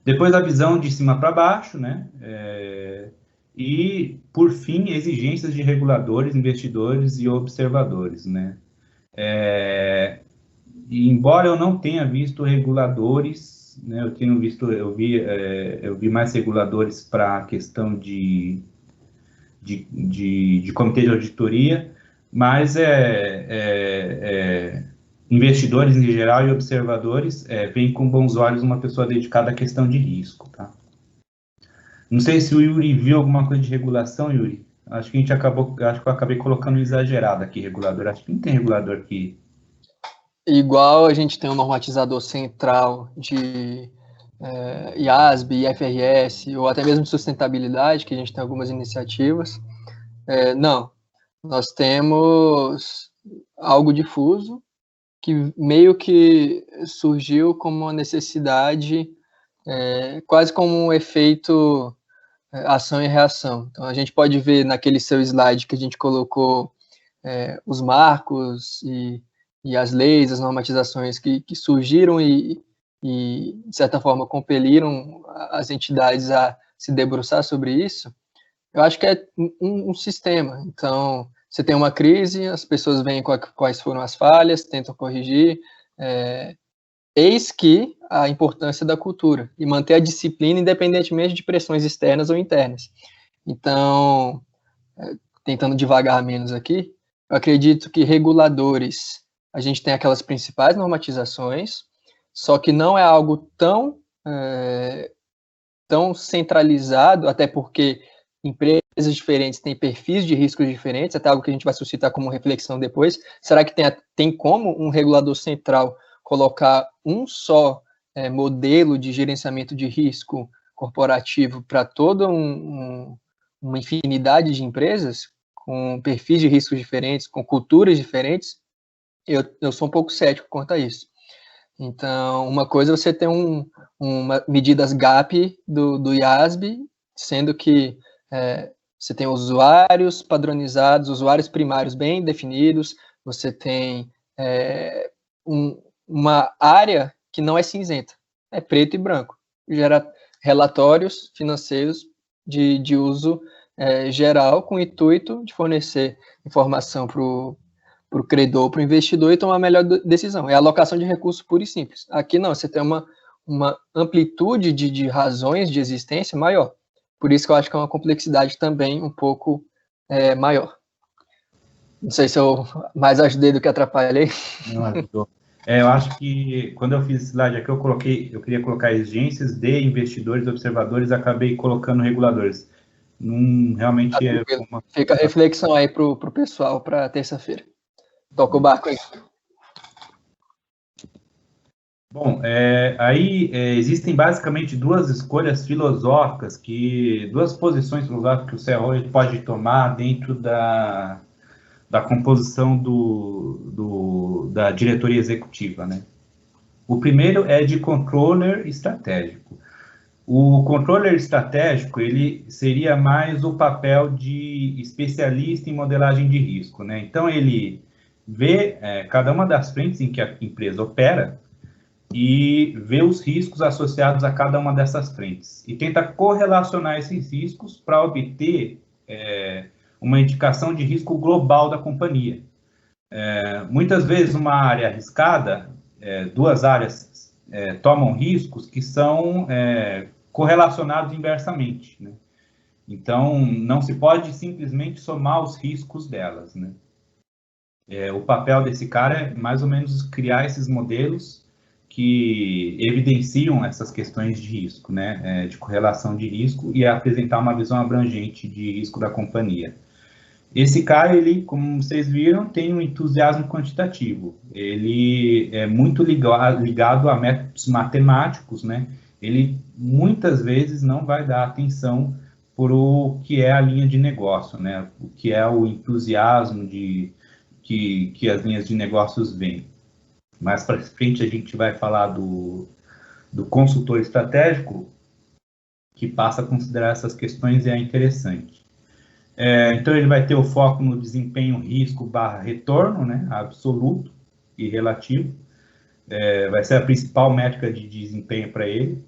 Depois a visão de cima para baixo, né, e, por fim, exigências de reguladores, investidores e observadores, né. E embora eu não tenha visto reguladores, né, eu vi mais reguladores para a questão de comitê de auditoria, mas investidores em geral e observadores veem com bons olhos uma pessoa dedicada à questão de risco, tá? Não sei se o Yuri viu alguma coisa de regulação, Yuri. Acho que eu acabei colocando exagerado aqui, regulador. Acho que não tem regulador que... Igual a gente tem um normatizador central de IASB, IFRS, ou até mesmo de sustentabilidade, que a gente tem algumas iniciativas. Não, nós temos algo difuso, que meio que surgiu como uma necessidade, quase como um efeito ação e reação. Então, a gente pode ver naquele seu slide que a gente colocou os marcos e as leis, as normatizações que surgiram e, de certa forma, compeliram as entidades a se debruçar sobre isso. Eu acho que é um sistema. Então, você tem uma crise, as pessoas veem quais foram as falhas, tentam corrigir. Eis que a importância da cultura e manter a disciplina independentemente de pressões externas ou internas. Então, tentando devagar menos aqui, eu acredito que reguladores, a gente tem aquelas principais normatizações, só que não é algo tão centralizado, até porque empresas diferentes têm perfis de riscos diferentes, até algo que a gente vai suscitar como reflexão depois. Será que tem como um regulador central colocar um só modelo de gerenciamento de risco corporativo para toda uma infinidade de empresas, com perfis de riscos diferentes, com culturas diferentes? Eu sou um pouco cético quanto a isso. Então, uma coisa é você ter medidas GAP do IASB, sendo que você tem usuários padronizados, usuários primários bem definidos, você tem uma área que não é cinzenta, é preto e branco, gera relatórios financeiros de uso geral, com o intuito de fornecer informação para o credor, para o investidor e tomar a melhor decisão. É a alocação de recursos pura e simples. Aqui não, você tem uma amplitude de razões de existência maior. Por isso que eu acho que é uma complexidade também um pouco é maior. Não sei se eu mais ajudei do que atrapalhei. Não ajudou. Eu acho que quando eu fiz esse slide aqui, eu queria colocar exigências de investidores, observadores, acabei colocando reguladores. Não, realmente é uma... Fica a reflexão aí pro pessoal para terça-feira. Toca o barco aí. Bom, aí existem basicamente duas escolhas filosóficas, duas posições filosóficas que o CRO pode tomar dentro da composição da diretoria executiva, né? O primeiro é de controller estratégico. O controller estratégico, ele seria mais o papel de especialista em modelagem de risco, né? Então, ele vê cada uma das frentes em que a empresa opera e vê os riscos associados a cada uma dessas frentes e tenta correlacionar esses riscos para obter uma indicação de risco global da companhia. Muitas vezes, uma área arriscada, duas áreas tomam riscos que são correlacionados inversamente, né? Então, não se pode simplesmente somar os riscos delas, né? O papel desse cara é mais ou menos criar esses modelos que evidenciam essas questões de risco, né? De correlação de risco e apresentar uma visão abrangente de risco da companhia. Esse cara, ele, como vocês viram, tem um entusiasmo quantitativo. Ele é muito ligado a métodos matemáticos, né? Ele, muitas vezes, não vai dar atenção por o que é a linha de negócio, né? O que é o entusiasmo que as linhas de negócios vêm. Mais para frente, a gente vai falar do consultor estratégico, que passa a considerar essas questões e é interessante. Então, ele vai ter o foco no desempenho risco/retorno, né, absoluto e relativo. Vai ser a principal métrica de desempenho para ele.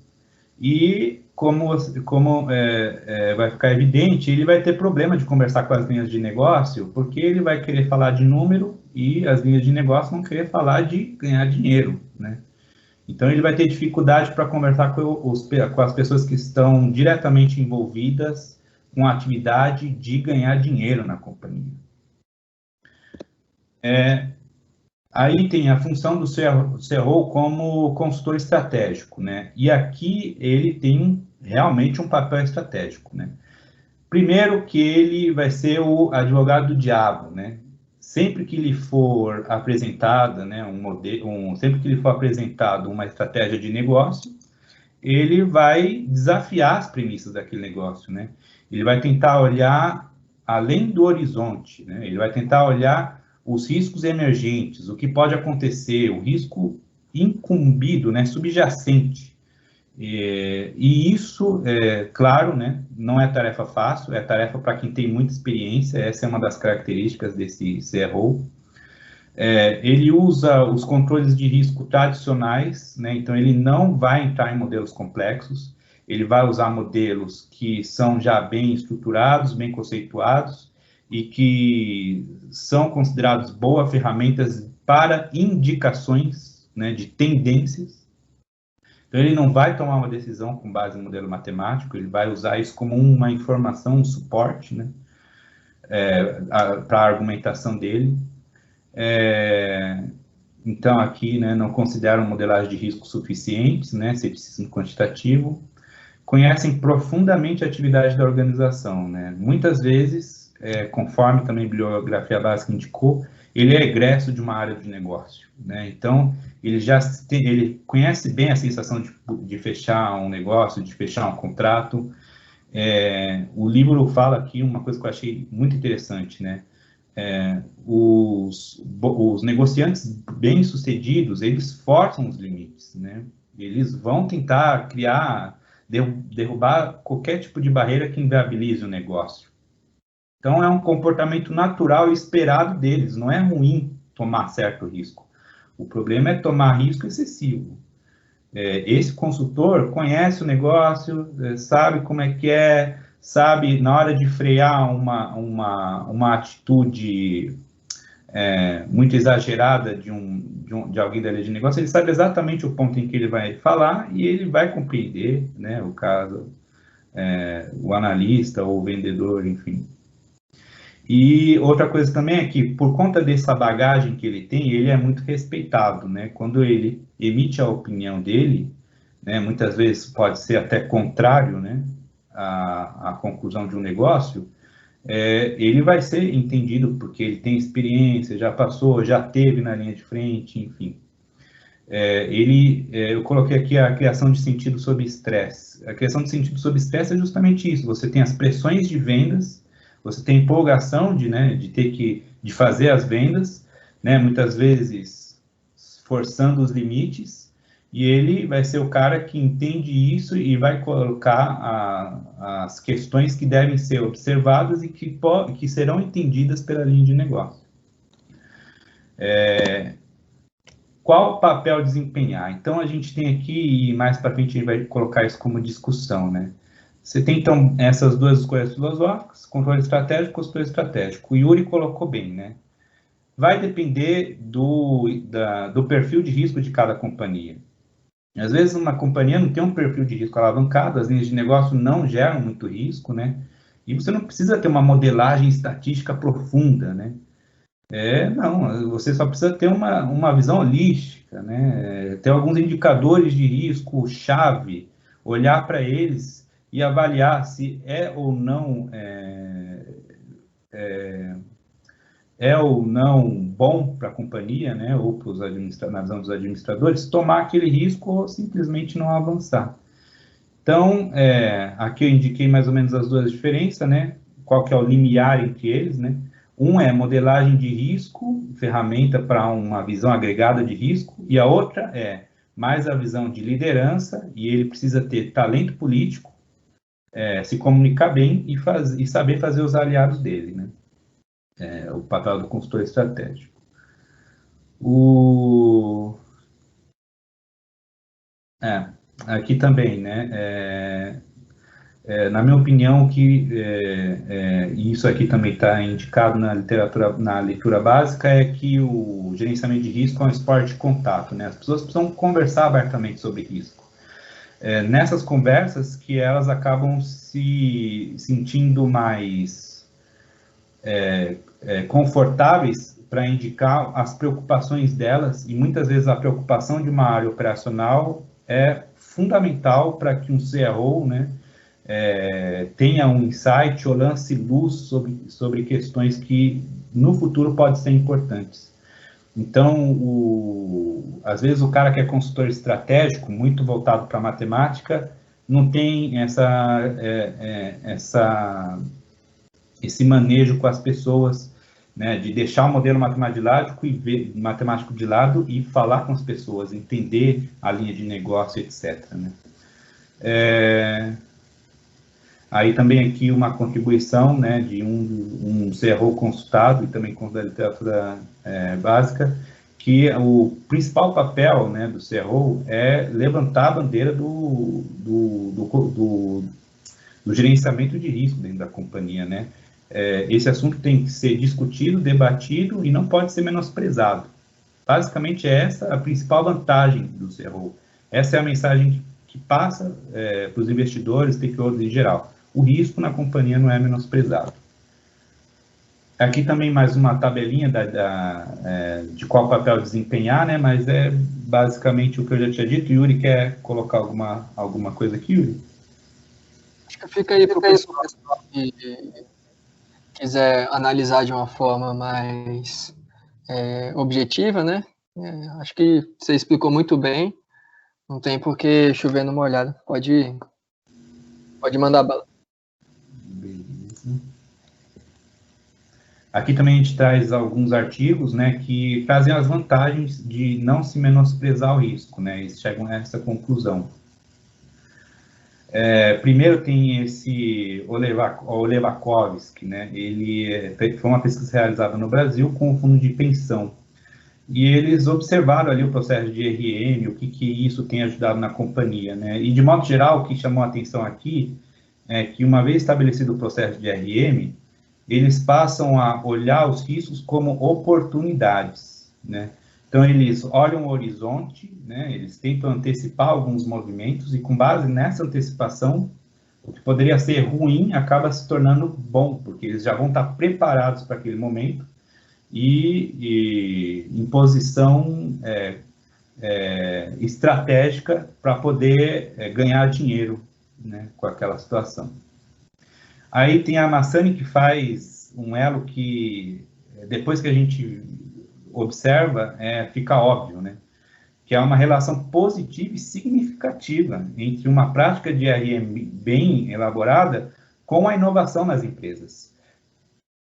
E, como vai ficar evidente, ele vai ter problema de conversar com as linhas de negócio, porque ele vai querer falar de número e as linhas de negócio vão querer falar de ganhar dinheiro, né? Então, ele vai ter dificuldade para conversar com as pessoas que estão diretamente envolvidas com a atividade de ganhar dinheiro na companhia. Aí tem a função do CRO como consultor estratégico, né? E aqui ele tem realmente um papel estratégico, né? Primeiro que ele vai ser o advogado do diabo, né? Sempre que lhe for apresentada, né, sempre que lhe for apresentado uma estratégia de negócio, ele vai desafiar as premissas daquele negócio, né? Ele vai tentar olhar além do horizonte, né? Ele vai tentar olhar os riscos emergentes, o que pode acontecer, o risco incumbido, né, subjacente. E isso, claro, né, não é tarefa fácil, é tarefa para quem tem muita experiência, essa é uma das características desse CRO. Ele usa os controles de risco tradicionais, né? Então ele não vai entrar em modelos complexos, ele vai usar modelos que são já bem estruturados, bem conceituados e que são considerados boas ferramentas para indicações, né, de tendências. Então ele não vai tomar uma decisão com base no modelo matemático, ele vai usar isso como uma informação, um suporte, né, para a argumentação dele. Então, aqui, né, não consideram modelagem de risco suficientes, né, ceticismo quantitativo, conhecem profundamente a atividade da organização, né, muitas vezes, conforme também a bibliografia básica indicou, ele é egresso de uma área de negócio, né, então, ele conhece bem a sensação de fechar um negócio, de fechar um contrato. O livro fala aqui uma coisa que eu achei muito interessante, né, os negociantes bem-sucedidos, eles forçam os limites, né? Eles vão tentar derrubar qualquer tipo de barreira que inviabilize o negócio. Então, é um comportamento natural e esperado deles, não é ruim tomar certo risco. O problema é tomar risco excessivo. Esse consultor conhece o negócio, sabe como é que sabe, na hora de frear uma atitude muito exagerada de alguém da linha de negócio, ele sabe exatamente o ponto em que ele vai falar e ele vai compreender, né, o caso, o analista ou o vendedor, enfim. E outra coisa também é que, por conta dessa bagagem que ele tem, ele é muito respeitado, né? Quando ele emite a opinião dele, né, muitas vezes pode ser até contrário, né, à conclusão de um negócio, ele vai ser entendido porque ele tem experiência, já passou, já teve na linha de frente, enfim. Eu coloquei aqui a criação de sentido sob estresse. A criação de sentido sob estresse é justamente isso. Você tem as pressões de vendas, você tem empolgação de ter de fazer as vendas, né, muitas vezes forçando os limites, e ele vai ser o cara que entende isso e vai colocar as questões que devem ser observadas e que serão entendidas pela linha de negócio. Qual papel desempenhar? Então, a gente tem aqui, e mais para frente a gente vai colocar isso como discussão, né? Você tem, então, essas duas escolhas filosóficas, controle estratégico e consultor estratégico. O Yuri colocou bem, né? Vai depender do perfil de risco de cada companhia. Às vezes, uma companhia não tem um perfil de risco alavancado, as linhas de negócio não geram muito risco, né? E você não precisa ter uma modelagem estatística profunda, né? Não, você só precisa ter uma visão holística, né? Ter alguns indicadores de risco chave, olhar para eles e avaliar se é ou não bom para a companhia, né? Ou na visão dos administradores, tomar aquele risco ou simplesmente não avançar. Então, aqui eu indiquei mais ou menos as duas diferenças, né? Qual que é o limiar entre eles, né? Um é modelagem de risco, ferramenta para uma visão agregada de risco, e a outra é mais a visão de liderança, e ele precisa ter talento político, se comunicar bem e saber fazer os aliados dele, né? O papel do consultor estratégico. Aqui também, né? Na minha opinião, e isso aqui também está indicado na leitura básica, é que o gerenciamento de risco é um esporte de contato, né? As pessoas precisam conversar abertamente sobre risco. Nessas conversas que elas acabam se sentindo mais confortáveis para indicar as preocupações delas, e muitas vezes a preocupação de uma área operacional é fundamental para que um CRO, né, tenha um insight ou lance luz sobre questões que no futuro podem ser importantes. Então, às vezes o cara que é consultor estratégico, muito voltado para matemática, não tem esse manejo com as pessoas, né, de deixar o modelo matemático de lado e falar com as pessoas, entender a linha de negócio, etc., né? Aí também aqui uma contribuição, né, de um CRO consultado e também com da literatura básica, que o principal papel, né, do CRO é levantar a bandeira do gerenciamento de risco dentro da companhia, né? Esse assunto tem que ser discutido, debatido e não pode ser menosprezado. Basicamente, essa é a principal vantagem do CRO. Essa é a mensagem que passa para os investidores, stakeholders em geral. O risco na companhia não é menosprezado. Aqui também mais uma tabelinha de qual papel desempenhar, né? Mas é basicamente o que eu já tinha dito. Yuri, quer colocar alguma coisa aqui, Yuri? Acho que fica aí para o pessoal que quiser analisar de uma forma mais objetiva, né? Acho que você explicou muito bem. Não tem por que chover numa olhada. Pode mandar bala. Beleza. Aqui também a gente traz alguns artigos, né, que trazem as vantagens de não se menosprezar o risco, né? Eles chegam a essa conclusão. Primeiro tem esse Olevakovsky, né? Ele foi uma pesquisa realizada no Brasil com o fundo de pensão. E eles observaram ali o processo de RM, o que isso tem ajudado na companhia, né? E, de modo geral, o que chamou a atenção aqui é que, uma vez estabelecido o processo de RM, eles passam a olhar os riscos como oportunidades, né? Então, eles olham o horizonte, né? Eles tentam antecipar alguns movimentos e, com base nessa antecipação, o que poderia ser ruim acaba se tornando bom, porque eles já vão estar preparados para aquele momento e em posição estratégica para poder ganhar dinheiro, né, com aquela situação. Aí tem a Massani, que faz um elo que, depois que a gente observa, fica óbvio, né? Que é uma relação positiva e significativa entre uma prática de RM bem elaborada com a inovação nas empresas.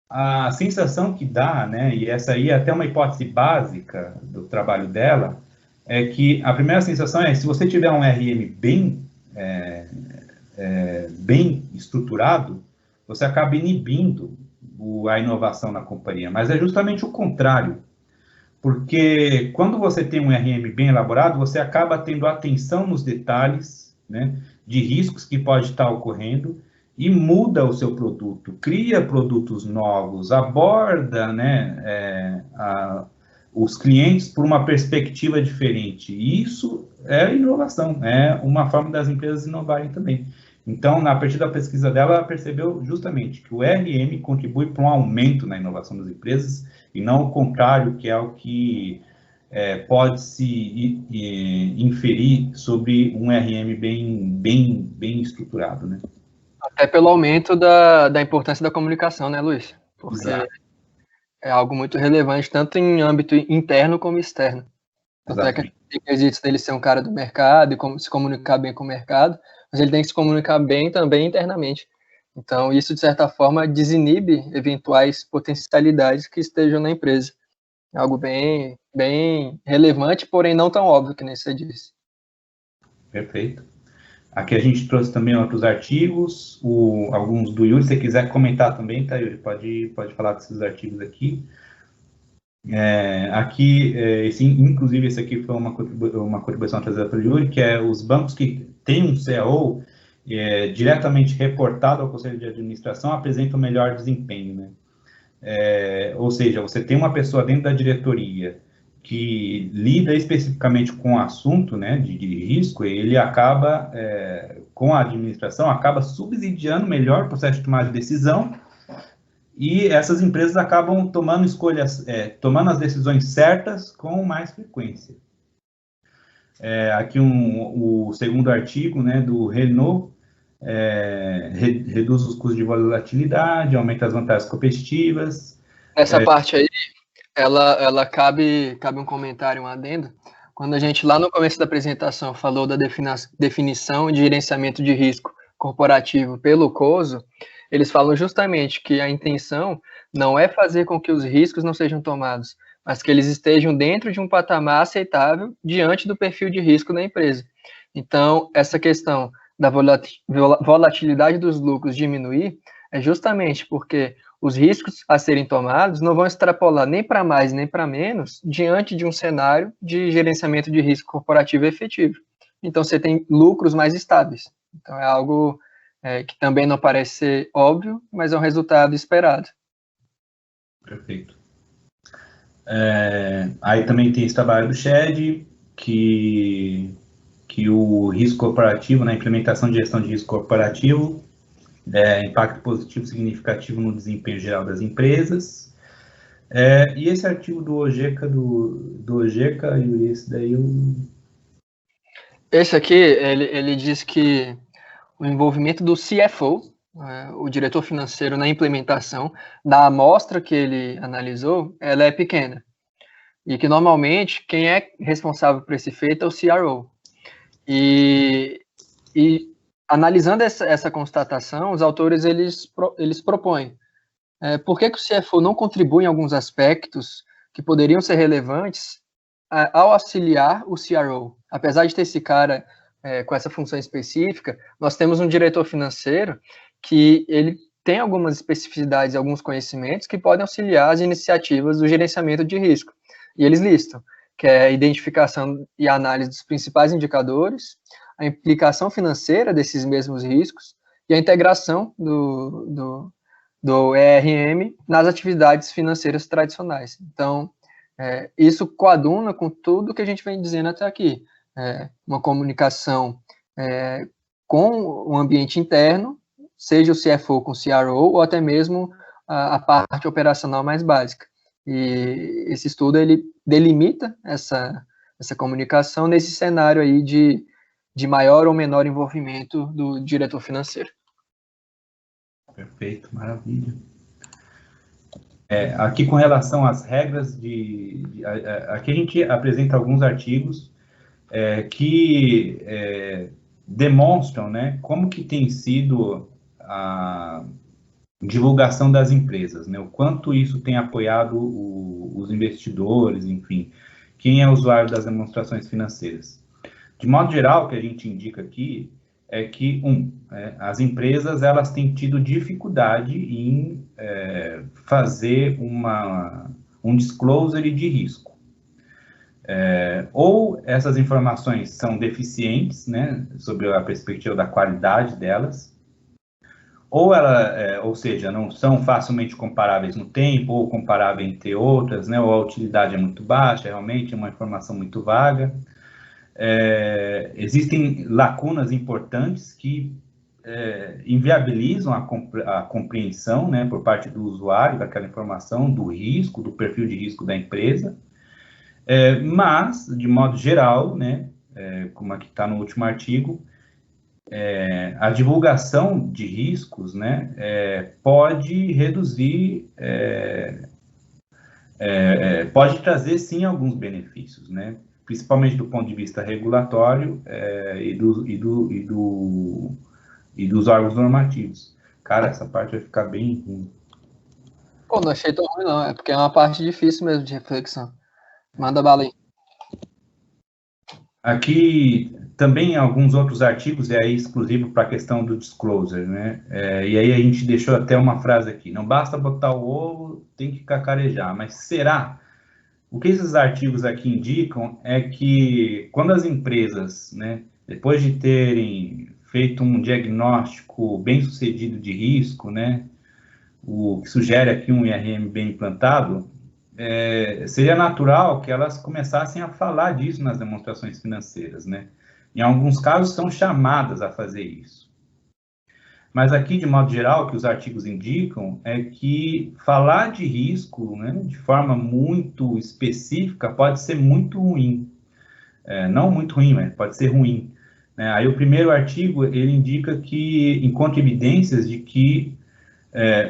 A sensação que dá, né, e essa aí é até uma hipótese básica do trabalho dela, é que a primeira sensação é, se você tiver um RM bem estruturado, você acaba inibindo a inovação na companhia, mas é justamente o contrário. Porque quando você tem um RM bem elaborado, você acaba tendo atenção nos detalhes, né, de riscos que pode estar ocorrendo e muda o seu produto, cria produtos novos, aborda, né, os clientes por uma perspectiva diferente. E isso é inovação, é uma forma das empresas inovarem também. Então, a partir da pesquisa dela, ela percebeu justamente que o RM contribui para um aumento na inovação das empresas e não o contrário, que é o que pode-se inferir sobre um RM bem estruturado, né? Até pelo aumento da importância da comunicação, né, Luiz? Porque Exato. é algo muito relevante, tanto em âmbito interno como externo. Até que a gente tem quesitos dele ser um cara do mercado e como se comunicar bem com o mercado, mas ele tem que se comunicar bem também internamente. Então, isso, de certa forma, desinibe eventuais potencialidades que estejam na empresa. É algo bem relevante, porém não tão óbvio, que nem você disse. Perfeito. Aqui a gente trouxe também outros artigos, alguns do Yuri. Se você quiser comentar também, tá, Yuri? Pode falar desses artigos aqui. Aqui, inclusive, esse aqui foi uma contribuição trazida pelo Yuri, que é os bancos que têm um CAO diretamente reportado ao Conselho de Administração apresentam melhor desempenho, né? Ou seja, você tem uma pessoa dentro da diretoria que lida especificamente com o assunto, né, de risco, ele acaba, com a administração, acaba subsidiando melhor o processo de tomada de decisão, e essas empresas acabam tomando escolhas, tomando as decisões certas com mais frequência. Aqui o segundo artigo, né, do Renault, reduz os custos de volatilidade, aumenta as vantagens competitivas. Essa parte aí, ela cabe um comentário, um adendo. Quando a gente, lá no começo da apresentação, falou da definição de gerenciamento de risco corporativo pelo COSO, eles falam justamente que a intenção não é fazer com que os riscos não sejam tomados, mas que eles estejam dentro de um patamar aceitável diante do perfil de risco da empresa. Então, essa questão da volatilidade dos lucros diminuir é justamente porque os riscos a serem tomados não vão extrapolar nem para mais nem para menos diante de um cenário de gerenciamento de risco corporativo efetivo. Então, você tem lucros mais estáveis. Então, é algo que também não parece ser óbvio, mas é um resultado esperado. Perfeito. Aí também tem esse trabalho do SHED, que o risco corporativo, na implementação de gestão de risco corporativo, impacto positivo significativo no desempenho geral das empresas. E esse artigo do OGECA, e esse daí Esse aqui, ele diz que o envolvimento do CFO, o diretor financeiro, na implementação da amostra que ele analisou, ela é pequena. E que, normalmente, quem é responsável por esse feito é o CRO. E analisando essa constatação, os autores, eles propõem por que o CFO não contribui em alguns aspectos que poderiam ser relevantes ao auxiliar o CRO. Apesar de ter esse cara com essa função específica, nós temos um diretor financeiro que ele tem algumas especificidades, alguns conhecimentos que podem auxiliar as iniciativas do gerenciamento de risco. E eles listam, que é a identificação e análise dos principais indicadores, a implicação financeira desses mesmos riscos e a integração do ERM nas atividades financeiras tradicionais. Então, isso coaduna com tudo que a gente vem dizendo até aqui. Uma comunicação com o ambiente interno, seja o CFO com o CRO, ou até mesmo a parte operacional mais básica. E esse estudo, ele delimita essa comunicação nesse cenário aí de maior ou menor envolvimento do diretor financeiro. Perfeito, maravilha. Aqui com relação às regras aqui a gente apresenta alguns artigos que demonstram, né, como que tem sido a divulgação das empresas, né, o quanto isso tem apoiado os investidores, enfim, quem é usuário das demonstrações financeiras. De modo geral, o que a gente indica aqui é que, as empresas elas têm tido dificuldade em fazer um disclosure de risco. Ou essas informações são deficientes, né, sobre a perspectiva da qualidade delas, ou seja, não são facilmente comparáveis no tempo, ou comparáveis entre outras, né, ou a utilidade é muito baixa, realmente é uma informação muito vaga. Existem lacunas importantes que inviabilizam a compreensão, né, por parte do usuário daquela informação, do risco, do perfil de risco da empresa, mas, de modo geral, né, como aqui está no último artigo, a divulgação de riscos, né, pode reduzir, pode trazer, sim, alguns benefícios, né, principalmente do ponto de vista regulatório e dos órgãos normativos. Cara, essa parte vai ficar bem ruim. Pô, não achei tão ruim, não. É porque é uma parte difícil mesmo de reflexão. Manda bala aí. Aqui também alguns outros artigos, exclusivo para a questão do disclosure, né? E aí a gente deixou até uma frase aqui: não basta botar o ovo, tem que cacarejar. Mas será? O que esses artigos aqui indicam é que quando as empresas, né, depois de terem feito um diagnóstico bem sucedido de risco, né, o que sugere aqui um IRM bem implantado, seria natural que elas começassem a falar disso nas demonstrações financeiras, né? Em alguns casos são chamadas a fazer isso. Mas aqui, de modo geral, o que os artigos indicam é que falar de risco, né, de forma muito específica pode ser muito ruim. Não muito ruim, mas pode ser ruim. Aí o primeiro artigo, ele indica que encontra evidências de que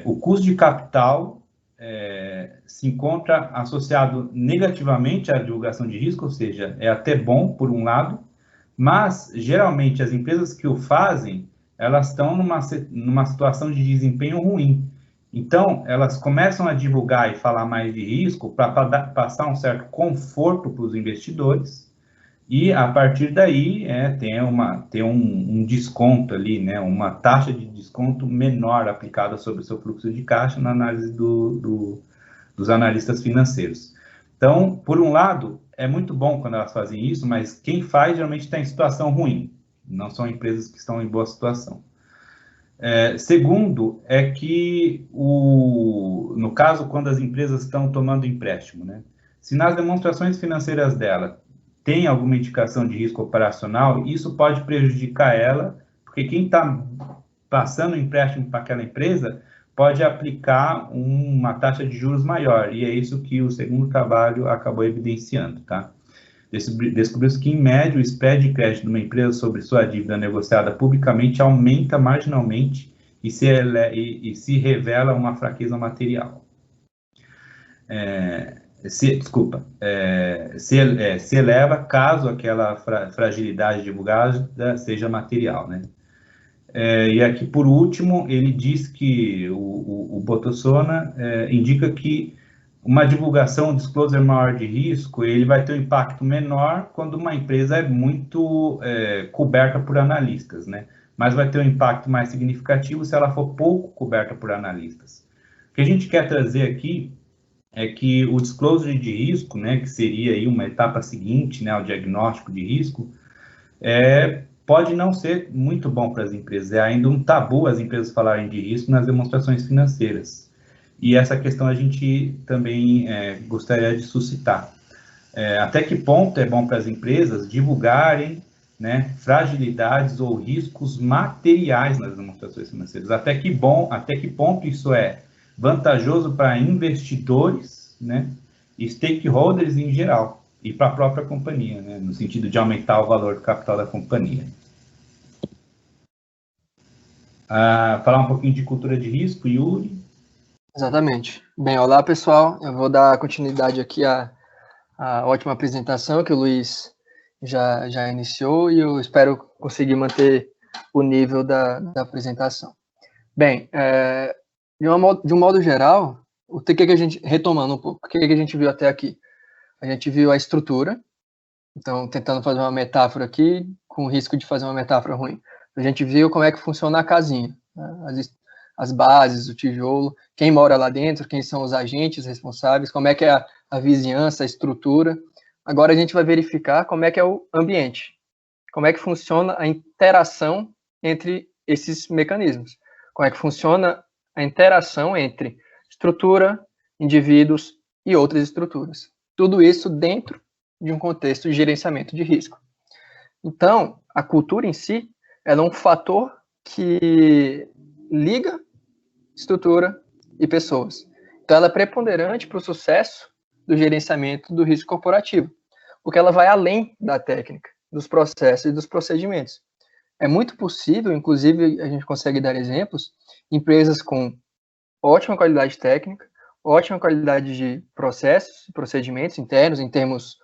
o custo de capital se encontra associado negativamente à divulgação de risco, ou seja, é até bom por um lado, mas geralmente as empresas que o fazem, elas estão numa situação de desempenho ruim. Então, elas começam a divulgar e falar mais de risco para passar um certo conforto para os investidores, e a partir daí tem um desconto ali, né, uma taxa de desconto menor aplicada sobre o seu fluxo de caixa na análise dos analistas financeiros. Então, por um lado, é muito bom quando elas fazem isso, mas quem faz geralmente está em situação ruim, não são empresas que estão em boa situação. Segundo, é que, no caso, quando as empresas estão tomando empréstimo, né, se nas demonstrações financeiras dela tem alguma indicação de risco operacional, isso pode prejudicar ela, porque quem está passando o empréstimo para aquela empresa pode aplicar uma taxa de juros maior, e é isso que o segundo trabalho acabou evidenciando, tá? Descobriu-se que, em média, o spread de crédito de uma empresa sobre sua dívida negociada publicamente aumenta marginalmente e se revela uma fraqueza material. Se eleva caso aquela fragilidade divulgada seja material, né? E aqui, por último, ele diz que o Botossona indica que uma divulgação, um disclosure maior de risco, ele vai ter um impacto menor quando uma empresa é muito coberta por analistas, né? Mas vai ter um impacto mais significativo se ela for pouco coberta por analistas. O que a gente quer trazer aqui é que o disclosure de risco, né, que seria aí uma etapa seguinte, né, ao diagnóstico de risco, pode não ser muito bom para as empresas. É ainda um tabu as empresas falarem de risco nas demonstrações financeiras. E essa questão a gente também gostaria de suscitar. Até que ponto é bom para as empresas divulgarem, né, fragilidades ou riscos materiais nas demonstrações financeiras. Até que ponto isso é vantajoso para investidores, né, e stakeholders em geral, e para a própria companhia, né, no sentido de aumentar o valor do capital da companhia. Falar um pouquinho de cultura de risco, Yuri. Exatamente. Bem, olá pessoal, eu vou dar continuidade aqui à ótima apresentação que o Luiz já iniciou e eu espero conseguir manter o nível da apresentação. Bem, de um modo geral, o que a gente, retomando um pouco, o que a gente viu até aqui? A gente viu a estrutura, então tentando fazer uma metáfora aqui, com o risco de fazer uma metáfora ruim. A gente viu como é que funciona a casinha, né? As bases, o tijolo, quem mora lá dentro, quem são os agentes responsáveis, como é que é a vizinhança, a estrutura. Agora a gente vai verificar como é que é o ambiente, como é que funciona a interação entre esses mecanismos, como é que funciona a interação entre estrutura, indivíduos e outras estruturas. Tudo isso dentro de um contexto de gerenciamento de risco. Então, a cultura em si, ela é um fator que liga estrutura e pessoas. Então, ela é preponderante para o sucesso do gerenciamento do risco corporativo, porque ela vai além da técnica, dos processos e dos procedimentos. É muito possível, inclusive a gente consegue dar exemplos, empresas com ótima qualidade técnica, ótima qualidade de processos e procedimentos internos, em termos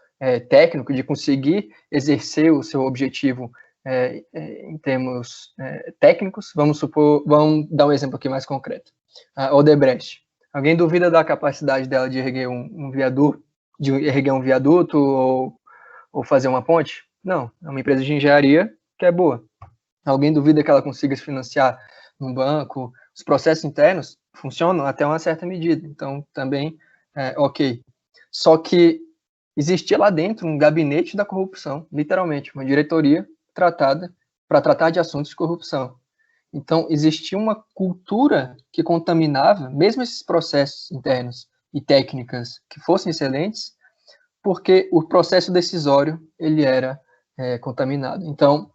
técnicos, de conseguir exercer o seu objetivo em termos técnicos. Vamos dar um exemplo aqui mais concreto. A Odebrecht. Alguém duvida da capacidade dela de erguer um viaduto ou fazer uma ponte? Não, é uma empresa de engenharia que é boa. Alguém duvida que ela consiga se financiar num banco? Os processos internos funcionam até uma certa medida, então também ok. Só que existia lá dentro um gabinete da corrupção, literalmente, uma diretoria para tratar de assuntos de corrupção. Então, existia uma cultura que contaminava, mesmo esses processos internos e técnicas que fossem excelentes, porque o processo decisório ele era contaminado. Então,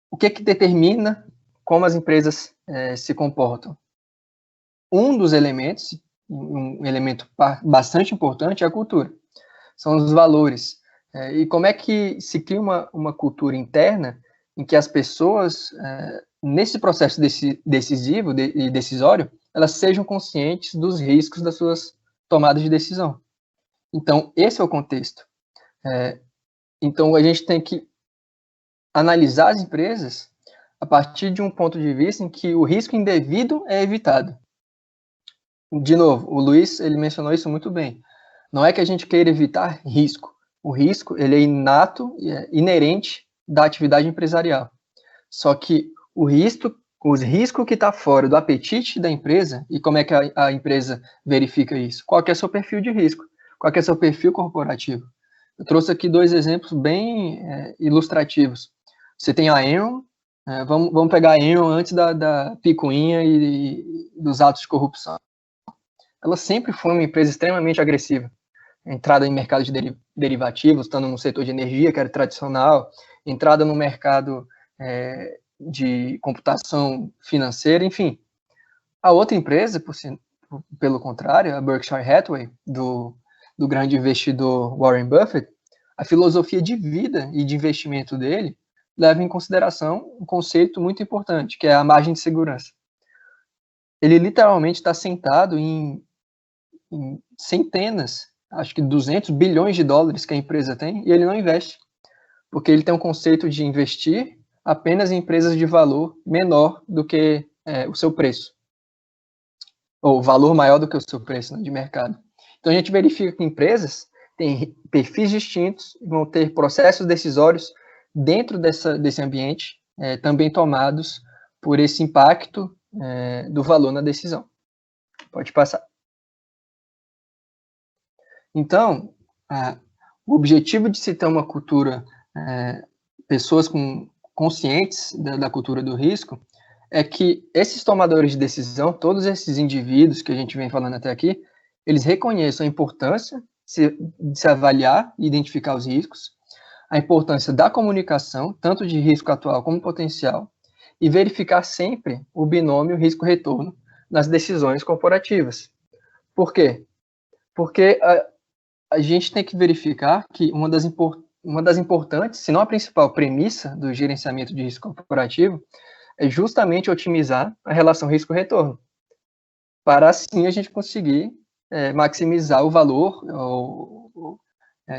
o que determina como as empresas se comportam? Um dos elementos, um elemento bastante importante, é a cultura. São os valores. E como é que se cria uma cultura interna em que as pessoas, nesse processo decisivo e decisório, elas sejam conscientes dos riscos das suas tomadas de decisão. Então, esse é o contexto. Então, a gente tem que analisar as empresas a partir de um ponto de vista em que o risco indevido é evitado. De novo, o Luiz ele mencionou isso muito bem. Não é que a gente queira evitar risco. O risco ele é inato, inerente da atividade empresarial. Só que os riscos que está fora do apetite da empresa, e como é que a empresa verifica isso? Qual que é o seu perfil de risco? Qual que é o seu perfil corporativo? Eu trouxe aqui 2 exemplos bem ilustrativos. Você tem a Enron, vamos pegar a Enron antes da picuinha e dos atos de corrupção. Ela sempre foi uma empresa extremamente agressiva. Entrada em mercado de derivativos, estando no setor de energia, que era tradicional, entrada no mercado de computação financeira, enfim. A outra empresa, pelo contrário, a Berkshire Hathaway, do grande investidor Warren Buffett, a filosofia de vida e de investimento dele leva em consideração um conceito muito importante, que é a margem de segurança. Ele literalmente está sentado em centenas, acho que 200 bilhões de dólares que a empresa tem, e ele não investe, porque ele tem um conceito de investir apenas em empresas de valor menor do que o seu preço, ou valor maior do que o seu preço, né, de mercado. Então a gente verifica que empresas têm perfis distintos, vão ter processos decisórios dentro desse ambiente, também tomados por esse impacto do valor na decisão. Pode passar. Então, o objetivo de se ter uma cultura, pessoas conscientes da cultura do risco, é que esses tomadores de decisão, todos esses indivíduos que a gente vem falando até aqui, eles reconheçam a importância de se avaliar e identificar os riscos, a importância da comunicação, tanto de risco atual como potencial, e verificar sempre o binômio risco-retorno nas decisões corporativas. Por quê? Porque a gente tem que verificar que uma das importantes, se não a principal premissa do gerenciamento de risco corporativo é justamente otimizar a relação risco-retorno, para assim a gente conseguir maximizar o valor,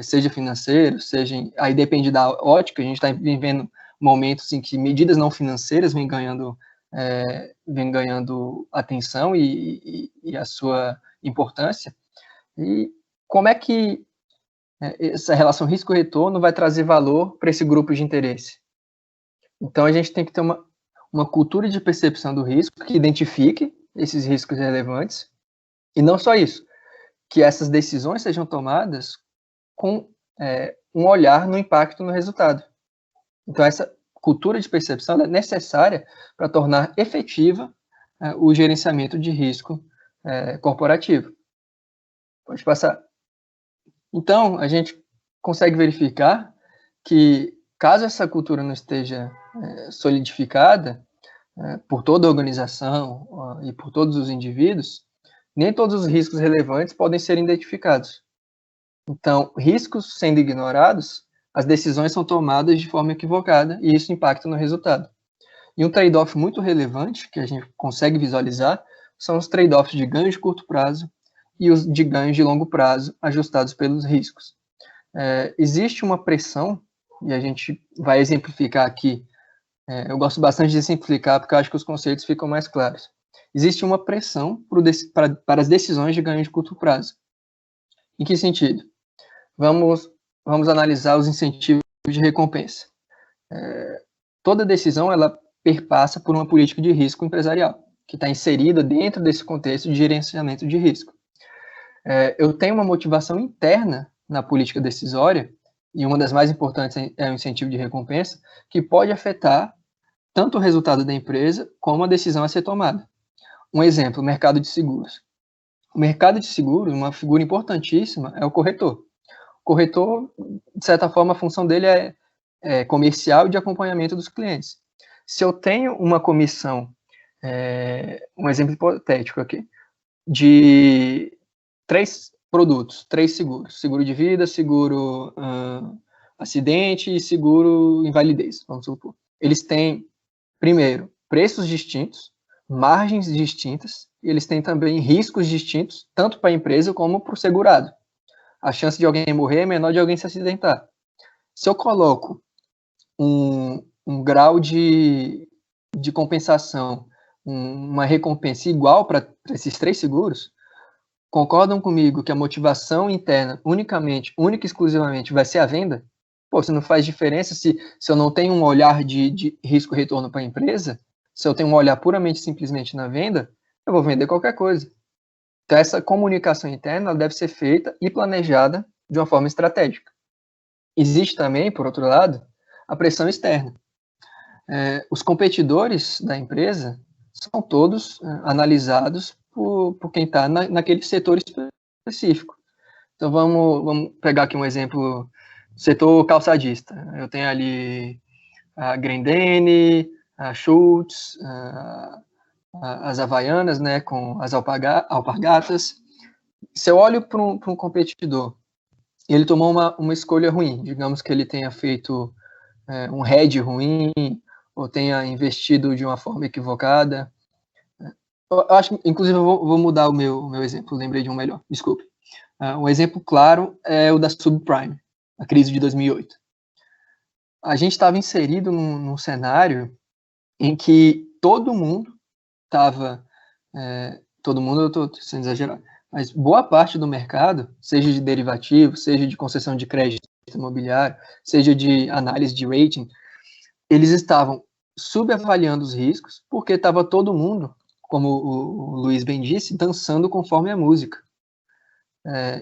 seja financeiro, seja... Aí depende da ótica, a gente está vivendo momentos em que medidas não financeiras vêm ganhando atenção e a sua importância. E como é que essa relação risco-retorno vai trazer valor para esse grupo de interesse? Então, a gente tem que ter uma cultura de percepção do risco que identifique esses riscos relevantes, e não só isso, que essas decisões sejam tomadas com um olhar no impacto no resultado. Então, essa cultura de percepção é necessária para tornar efetiva o gerenciamento de risco corporativo. Pode passar. Então, a gente consegue verificar que, caso essa cultura não esteja solidificada por toda a organização e por todos os indivíduos, nem todos os riscos relevantes podem ser identificados. Então, riscos sendo ignorados, as decisões são tomadas de forma equivocada e isso impacta no resultado. E um trade-off muito relevante que a gente consegue visualizar são os trade-offs de ganho de curto prazo e os de ganhos de longo prazo ajustados pelos riscos. Existe uma pressão, e a gente vai exemplificar aqui, eu gosto bastante de exemplificar porque eu acho que os conceitos ficam mais claros. Existe uma pressão para as decisões de ganho de curto prazo. Em que sentido? Vamos analisar os incentivos de recompensa. Toda decisão ela perpassa por uma política de risco empresarial, que está inserida dentro desse contexto de gerenciamento de risco. Eu tenho uma motivação interna na política decisória, e uma das mais importantes é o incentivo de recompensa, que pode afetar tanto o resultado da empresa como a decisão a ser tomada. Um exemplo, o mercado de seguros. O mercado de seguros, uma figura importantíssima, é o corretor. O corretor, de certa forma, a função dele é comercial e de acompanhamento dos clientes. Se eu tenho uma comissão, um exemplo hipotético aqui, de 3 produtos, 3 seguros, seguro de vida, seguro acidente e seguro invalidez, vamos supor. Eles têm, primeiro, preços distintos, margens distintas, e eles têm também riscos distintos, tanto para a empresa como para o segurado. A chance de alguém morrer é menor de alguém se acidentar. Se eu coloco um grau de compensação, uma recompensa igual para esses 3 seguros, concordam comigo que a motivação interna única e exclusivamente vai ser a venda? Pô, se não faz diferença se eu não tenho um olhar de risco-retorno para a empresa, se eu tenho um olhar puramente simplesmente na venda, eu vou vender qualquer coisa. Então, essa comunicação interna ela deve ser feita e planejada de uma forma estratégica. Existe também, por outro lado, a pressão externa. Os competidores da empresa são todos analisados por quem está naquele setor específico. Então, vamos pegar aqui um exemplo, setor calçadista. Eu tenho ali a Grendene, a Schultz, as Havaianas, né, com as alpargatas. Se eu olho para um competidor e ele tomou uma escolha ruim, digamos que ele tenha feito um hedge ruim, ou tenha investido de uma forma equivocada. Eu acho, inclusive, eu vou mudar o meu exemplo, lembrei de um melhor, desculpe. Um exemplo claro é o da subprime, a crise de 2008. A gente estava inserido num cenário em que todo mundo estava, todo mundo, eu estou sendo exagerado, mas boa parte do mercado, seja de derivativo, seja de concessão de crédito imobiliário, seja de análise de rating, eles estavam subavaliando os riscos, porque estava todo mundo, como o Luiz bem disse, dançando conforme a música.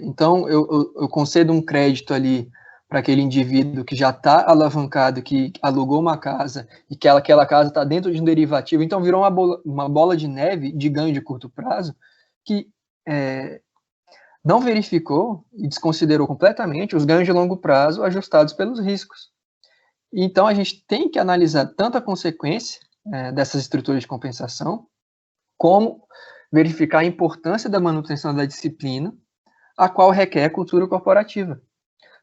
Então, eu concedo um crédito ali para aquele indivíduo que já está alavancado, que alugou uma casa, e que aquela casa está dentro de um derivativo, então virou uma bola de neve de ganho de curto prazo, que não verificou e desconsiderou completamente os ganhos de longo prazo ajustados pelos riscos. Então, a gente tem que analisar tanto a consequência dessas estruturas de compensação, como verificar a importância da manutenção da disciplina, a qual requer cultura corporativa.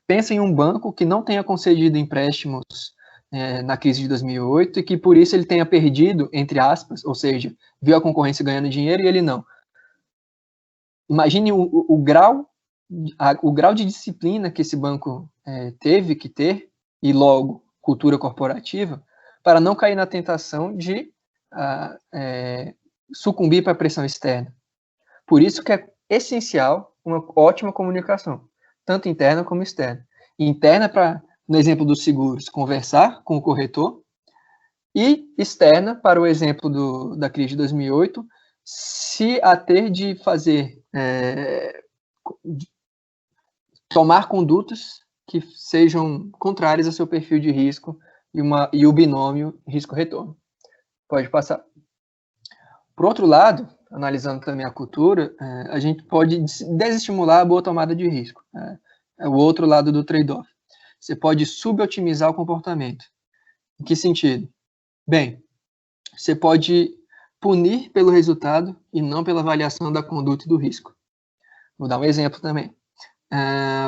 Pensa em um banco que não tenha concedido empréstimos na crise de 2008 e que, por isso, ele tenha perdido, entre aspas, ou seja, viu a concorrência ganhando dinheiro e ele não. Imagine o grau de disciplina que esse banco teve que ter, e logo cultura corporativa, para não cair na tentação de sucumbir para a pressão externa. Por isso que é essencial uma ótima comunicação, tanto interna como externa. Interna para, no exemplo dos seguros, conversar com o corretor, e externa, para o exemplo da crise de 2008, se ater de fazer, tomar condutas que sejam contrárias ao seu perfil de risco e o binômio risco-retorno. Pode passar. Por outro lado, analisando também a cultura, a gente pode desestimular a boa tomada de risco. É o outro lado do trade-off. Você pode subotimizar o comportamento. Em que sentido? Bem, você pode punir pelo resultado e não pela avaliação da conduta e do risco. Vou dar um exemplo também.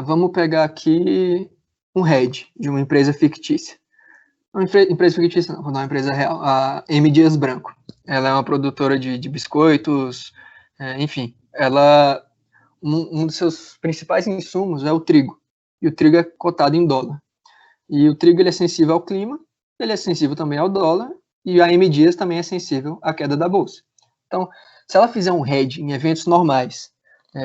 Vamos pegar aqui um hedge de uma empresa fictícia. Uma empresa fictícia não, vou dar uma empresa real. A M. Dias Branco. Ela é uma produtora de biscoitos, enfim. Um dos seus principais insumos é o trigo. E o trigo é cotado em dólar. E o trigo ele é sensível ao clima, ele é sensível também ao dólar, e a M. Dias também é sensível à queda da bolsa. Então, se ela fizer um hedge em eventos normais,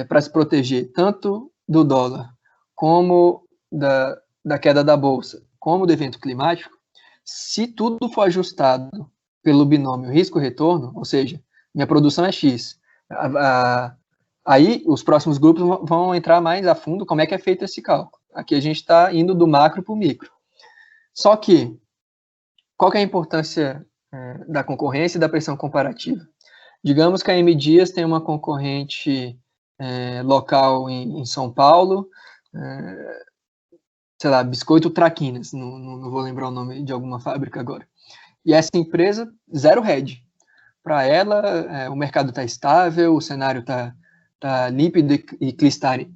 para se proteger tanto do dólar, como da queda da bolsa, como do evento climático, se tudo for ajustado pelo binômio risco-retorno, ou seja, minha produção é X, aí os próximos grupos vão entrar mais a fundo como é que é feito esse cálculo. Aqui a gente está indo do macro para o micro. Só que, qual que é a importância da concorrência e da pressão comparativa? Digamos que a M. Dias tem uma concorrente local em São Paulo, sei lá, Biscoito Traquinas, não vou lembrar o nome de alguma fábrica agora. E essa empresa, zero hedge. Para ela, o mercado está estável, o cenário está límpido e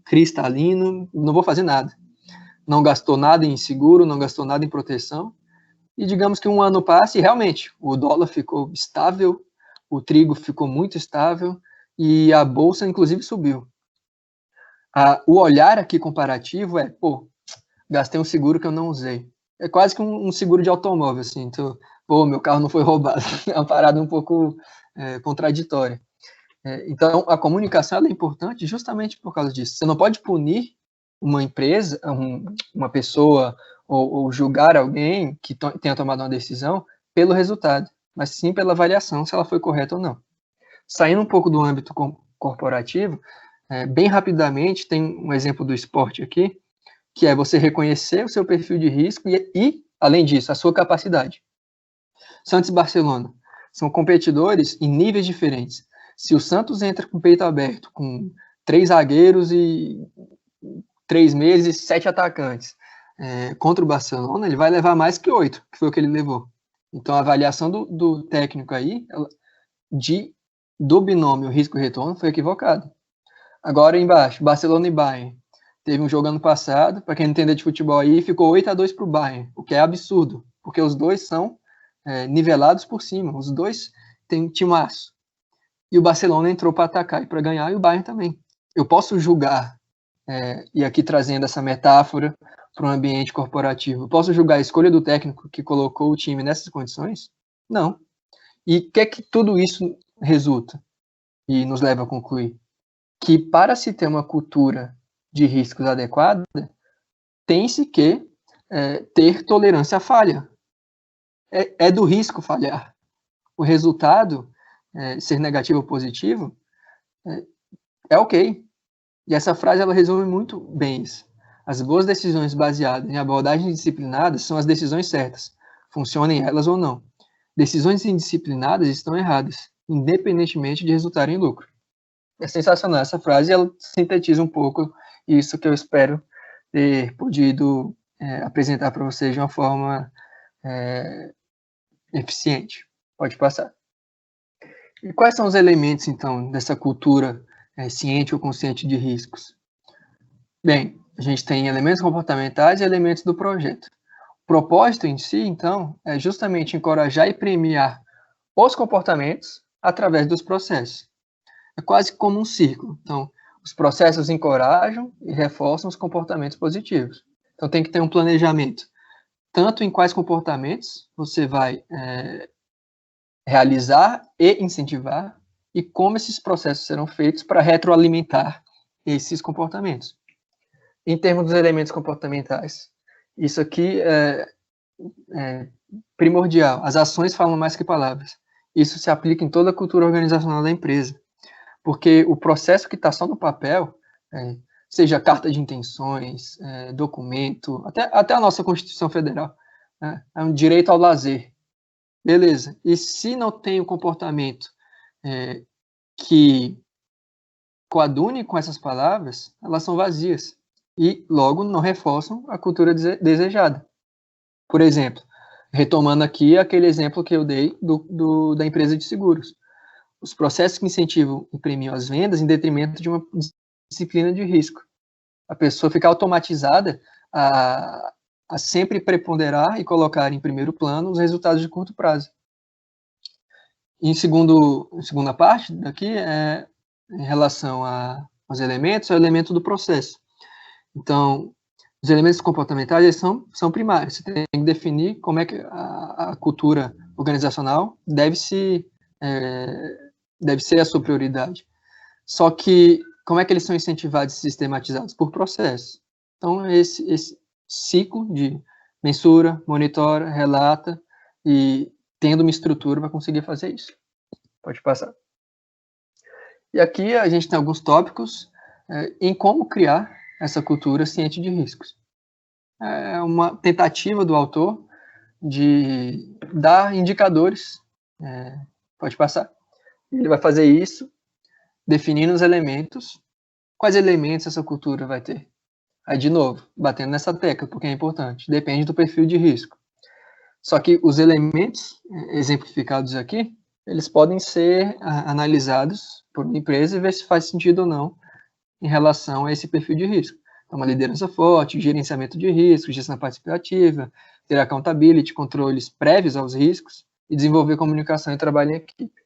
cristalino, não vou fazer nada. Não gastou nada em seguro, não gastou nada em proteção, e digamos que um ano passa e realmente o dólar ficou estável, o trigo ficou muito estável e a bolsa inclusive subiu. O olhar aqui comparativo gastei um seguro que eu não usei. É quase que um seguro de automóvel, assim, então, meu carro não foi roubado. É uma parada um pouco contraditória. Então, a comunicação ela é importante justamente por causa disso. Você não pode punir uma empresa, uma pessoa, ou julgar alguém que tenha tomado uma decisão pelo resultado, mas sim pela avaliação se ela foi correta ou não. Saindo um pouco do âmbito corporativo, bem rapidamente, tem um exemplo do esporte aqui, que é você reconhecer o seu perfil de risco e além disso, a sua capacidade. Santos e Barcelona são competidores em níveis diferentes. Se o Santos entra com o peito aberto, com 3 zagueiros e 3 meses, 7 atacantes, contra o Barcelona, ele vai levar mais que 8, que foi o que ele levou. Então, a avaliação do técnico aí, do binômio risco-retorno, foi equivocada. Agora, embaixo, Barcelona e Bayern. Teve um jogo ano passado, para quem não entende de futebol aí, ficou 8-2 para o Bayern, o que é absurdo, porque os dois são nivelados por cima, os dois têm timaço. E o Barcelona entrou para atacar e para ganhar, e o Bayern também. Eu posso julgar, e aqui trazendo essa metáfora para um ambiente corporativo, eu posso julgar a escolha do técnico que colocou o time nessas condições? Não. E o que é que tudo isso resulta? E nos leva a concluir que para se ter uma cultura de riscos adequada, tem-se que ter tolerância à falha. É do risco falhar. O resultado, ser negativo ou positivo, é ok. E essa frase ela resume muito bem isso. As boas decisões baseadas em abordagens disciplinadas são as decisões certas, funcionem elas ou não. Decisões indisciplinadas estão erradas, independentemente de resultarem em lucro. É sensacional essa frase, ela sintetiza um pouco isso que eu espero ter podido apresentar para vocês de uma forma eficiente. Pode passar. E quais são os elementos, então, dessa cultura ciente ou consciente de riscos? Bem, a gente tem elementos comportamentais e elementos do projeto. O propósito em si, então, é justamente encorajar e premiar os comportamentos através dos processos. É quase como um círculo. Então, os processos encorajam e reforçam os comportamentos positivos. Então, tem que ter um planejamento, tanto em quais comportamentos você vai realizar e incentivar, e como esses processos serão feitos para retroalimentar esses comportamentos. Em termos dos elementos comportamentais, isso aqui é primordial. As ações falam mais que palavras. Isso se aplica em toda a cultura organizacional da empresa. Porque o processo que está só no papel, seja carta de intenções, documento, até a nossa Constituição Federal, é um direito ao lazer. Beleza. E se não tem o comportamento que coadune com essas palavras, elas são vazias. E, logo, não reforçam a cultura desejada. Por exemplo, retomando aqui aquele exemplo que eu dei da empresa de seguros. Os processos que incentivam e premiam as vendas em detrimento de uma disciplina de risco. A pessoa fica automatizada a sempre preponderar e colocar em primeiro plano os resultados de curto prazo. Em segunda parte daqui, em relação aos elementos, é o elemento do processo. Então, os elementos comportamentais eles são primários. Você tem que definir como é que a cultura organizacional deve ser a sua prioridade. Só que, como é que eles são incentivados e sistematizados? Por processo. Então, esse ciclo de mensura, monitora, relata e tendo uma estrutura para conseguir fazer isso. Pode passar. E aqui a gente tem alguns tópicos em como criar essa cultura ciente de riscos. É uma tentativa do autor de dar indicadores. Pode passar. Ele vai fazer isso definindo os elementos. Quais elementos essa cultura vai ter? Aí, de novo, batendo nessa tecla, porque é importante. Depende do perfil de risco. Só que os elementos exemplificados aqui, eles podem ser analisados por uma empresa e ver se faz sentido ou não em relação a esse perfil de risco. Então, uma liderança forte, gerenciamento de riscos, gestão participativa, ter accountability, controles prévios aos riscos e desenvolver comunicação e trabalho em equipe.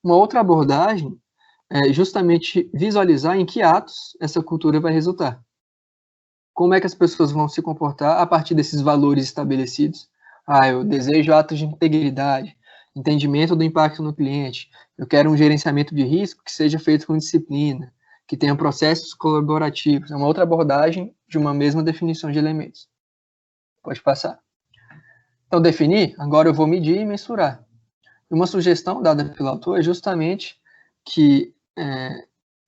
Uma outra abordagem é justamente visualizar em que atos essa cultura vai resultar. Como é que as pessoas vão se comportar a partir desses valores estabelecidos? Eu desejo atos de integridade, entendimento do impacto no cliente, eu quero um gerenciamento de risco que seja feito com disciplina, que tenha processos colaborativos. É uma outra abordagem de uma mesma definição de elementos. Pode passar. Então, definir, agora eu vou medir e mensurar. Uma sugestão dada pelo autor é justamente que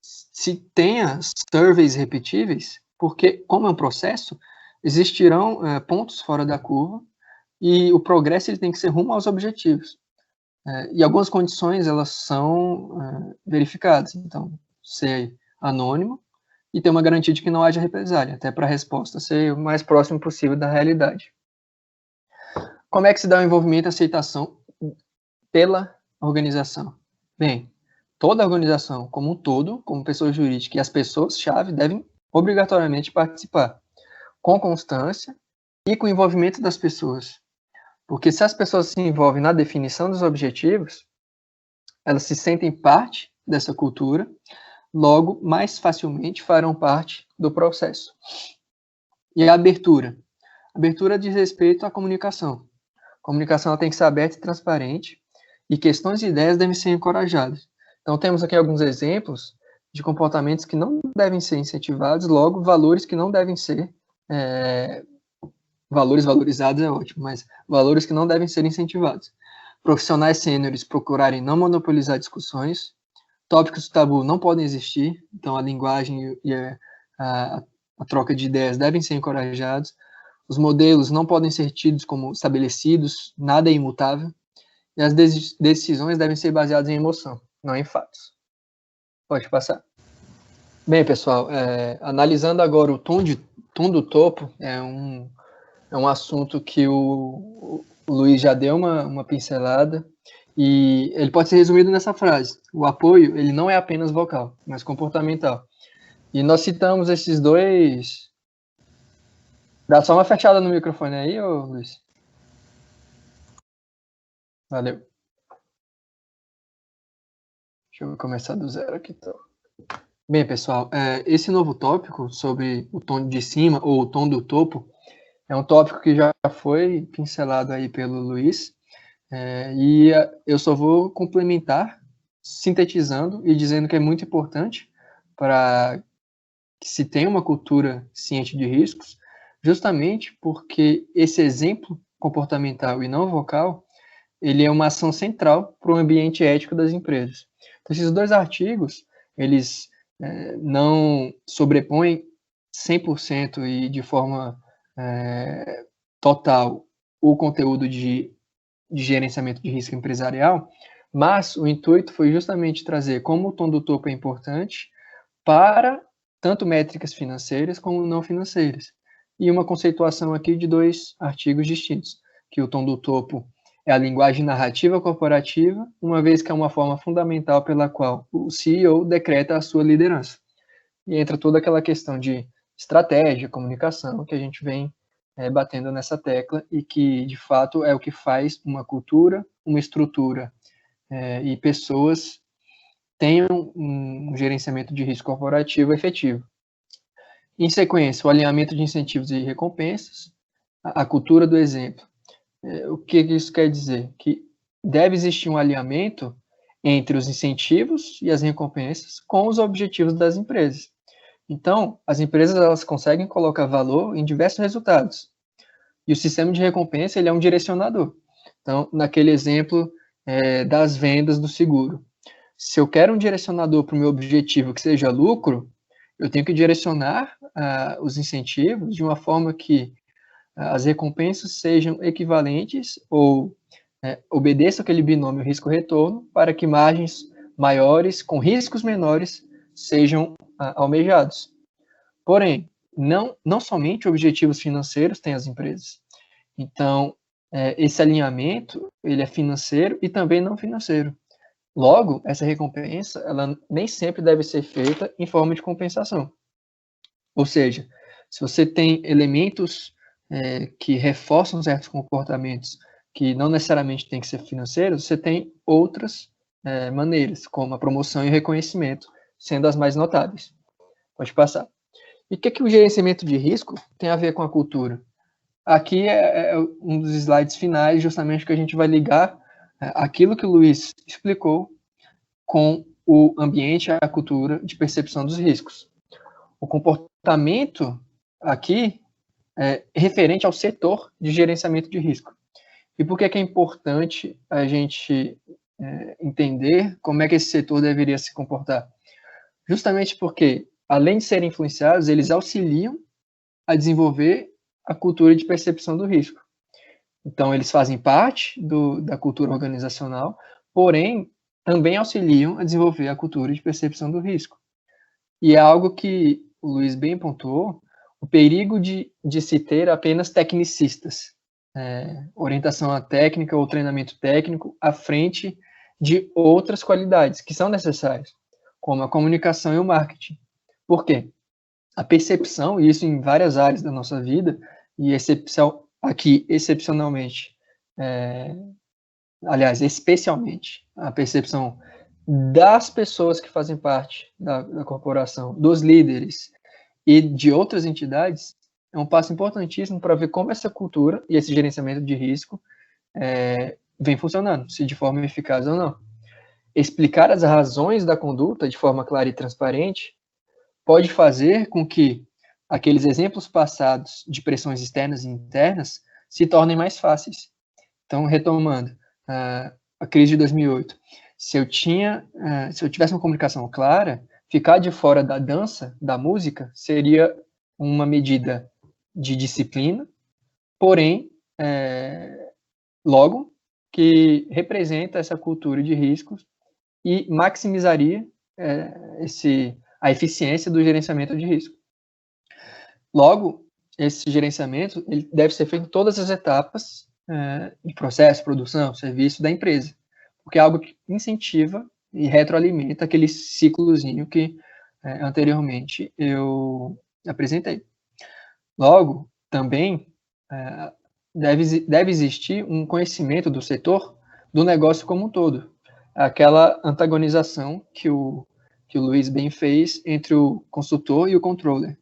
se tenha surveys repetíveis, porque, como é um processo, existirão pontos fora da curva e o progresso ele tem que ser rumo aos objetivos. E algumas condições, elas são verificadas. Então, ser anônimo e ter uma garantia de que não haja represália, até para a resposta ser o mais próximo possível da realidade. Como é que se dá o envolvimento e aceitação pela organização? Bem, toda a organização como um todo, como pessoa jurídica, e as pessoas-chave devem obrigatoriamente participar, com constância e com o envolvimento das pessoas. Porque se as pessoas se envolvem na definição dos objetivos, elas se sentem parte dessa cultura, logo, mais facilmente farão parte do processo. E a abertura? A abertura diz respeito à comunicação. A comunicação tem que ser aberta e transparente, e questões e ideias devem ser encorajadas. Então, temos aqui alguns exemplos de comportamentos que não devem ser incentivados, logo, valores que não devem ser... valores valorizados é ótimo, mas valores que não devem ser incentivados. Profissionais sêniores procurarem não monopolizar discussões, tópicos tabu não podem existir, então a linguagem e a troca de ideias devem ser encorajados, os modelos não podem ser tidos como estabelecidos, nada é imutável, e as decisões devem ser baseadas em emoção, não em fatos. Pode passar. Bem, pessoal, analisando agora o tom do topo, é um assunto que o Luiz já deu uma pincelada, e ele pode ser resumido nessa frase: o apoio, ele não é apenas vocal, mas comportamental. E nós citamos esses dois... Dá só uma fechada no microfone aí, ô Luiz. Valeu. Deixa eu começar do zero aqui, então. Bem, pessoal, esse novo tópico sobre o tom de cima ou o tom do topo é um tópico que já foi pincelado aí pelo Luiz, e eu só vou complementar, sintetizando e dizendo que é muito importante para que se tenha uma cultura ciente de riscos, justamente porque esse exemplo comportamental e não vocal, ele é uma ação central para o ambiente ético das empresas. Então, esses dois artigos, eles não sobrepõem 100% e de forma total o conteúdo de gerenciamento de risco empresarial, mas o intuito foi justamente trazer como o tom do topo é importante para tanto métricas financeiras como não financeiras. E uma conceituação aqui de dois artigos distintos, que o tom do topo é a linguagem narrativa corporativa, uma vez que é uma forma fundamental pela qual o CEO decreta a sua liderança. E entra toda aquela questão de estratégia, comunicação, que a gente vem batendo nessa tecla e que, de fato, é o que faz uma cultura, uma estrutura e pessoas tenham um gerenciamento de risco corporativo efetivo. Em sequência, o alinhamento de incentivos e recompensas, a cultura do exemplo. O que isso quer dizer? Que deve existir um alinhamento entre os incentivos e as recompensas com os objetivos das empresas. Então, as empresas elas conseguem colocar valor em diversos resultados. E o sistema de recompensa ele é um direcionador. Então, naquele exemplo das vendas do seguro, se eu quero um direcionador para o meu objetivo que seja lucro, eu tenho que direcionar os incentivos de uma forma que as recompensas sejam equivalentes ou obedeçam aquele binômio risco-retorno para que margens maiores, com riscos menores, sejam almejados. Porém, não somente objetivos financeiros têm as empresas. Então, esse alinhamento, ele é financeiro e também não financeiro. Logo, essa recompensa, ela nem sempre deve ser feita em forma de compensação. Ou seja, se você tem elementos que reforçam certos comportamentos que não necessariamente tem que ser financeiros, você tem outras maneiras, como a promoção e o reconhecimento, sendo as mais notáveis. Pode passar. E o que o gerenciamento de risco tem a ver com a cultura? Aqui é um dos slides finais, justamente que a gente vai ligar aquilo que o Luiz explicou com o ambiente, a cultura de percepção dos riscos. O comportamento aqui é referente ao setor de gerenciamento de risco. E por que é importante a gente entender como é que esse setor deveria se comportar? Justamente porque, além de serem influenciados, eles auxiliam a desenvolver a cultura de percepção do risco. Então, eles fazem parte da cultura organizacional, porém, também auxiliam a desenvolver a cultura de percepção do risco. E é algo que o Luiz bem pontuou, o perigo de se ter apenas tecnicistas, orientação à técnica ou treinamento técnico à frente de outras qualidades que são necessárias, como a comunicação e o marketing. Por quê? A percepção, e isso em várias áreas da nossa vida, e aqui, excepcionalmente, aliás, especialmente, a percepção das pessoas que fazem parte da corporação, dos líderes e de outras entidades, é um passo importantíssimo para ver como essa cultura e esse gerenciamento de risco vem funcionando, se de forma eficaz ou não. Explicar as razões da conduta de forma clara e transparente pode fazer com que aqueles exemplos passados de pressões externas e internas se tornem mais fáceis. Então, retomando, a crise de 2008, se eu tivesse uma comunicação clara, ficar de fora da dança, da música, seria uma medida de disciplina, porém, logo, que representa essa cultura de riscos e maximizaria a eficiência do gerenciamento de risco. Logo, esse gerenciamento ele deve ser feito em todas as etapas de processo, produção, serviço da empresa, porque é algo que incentiva e retroalimenta aquele ciclozinho que anteriormente eu apresentei. Logo, também deve existir um conhecimento do setor, do negócio como um todo. Aquela antagonização que o Luiz bem fez entre o consultor e o controller.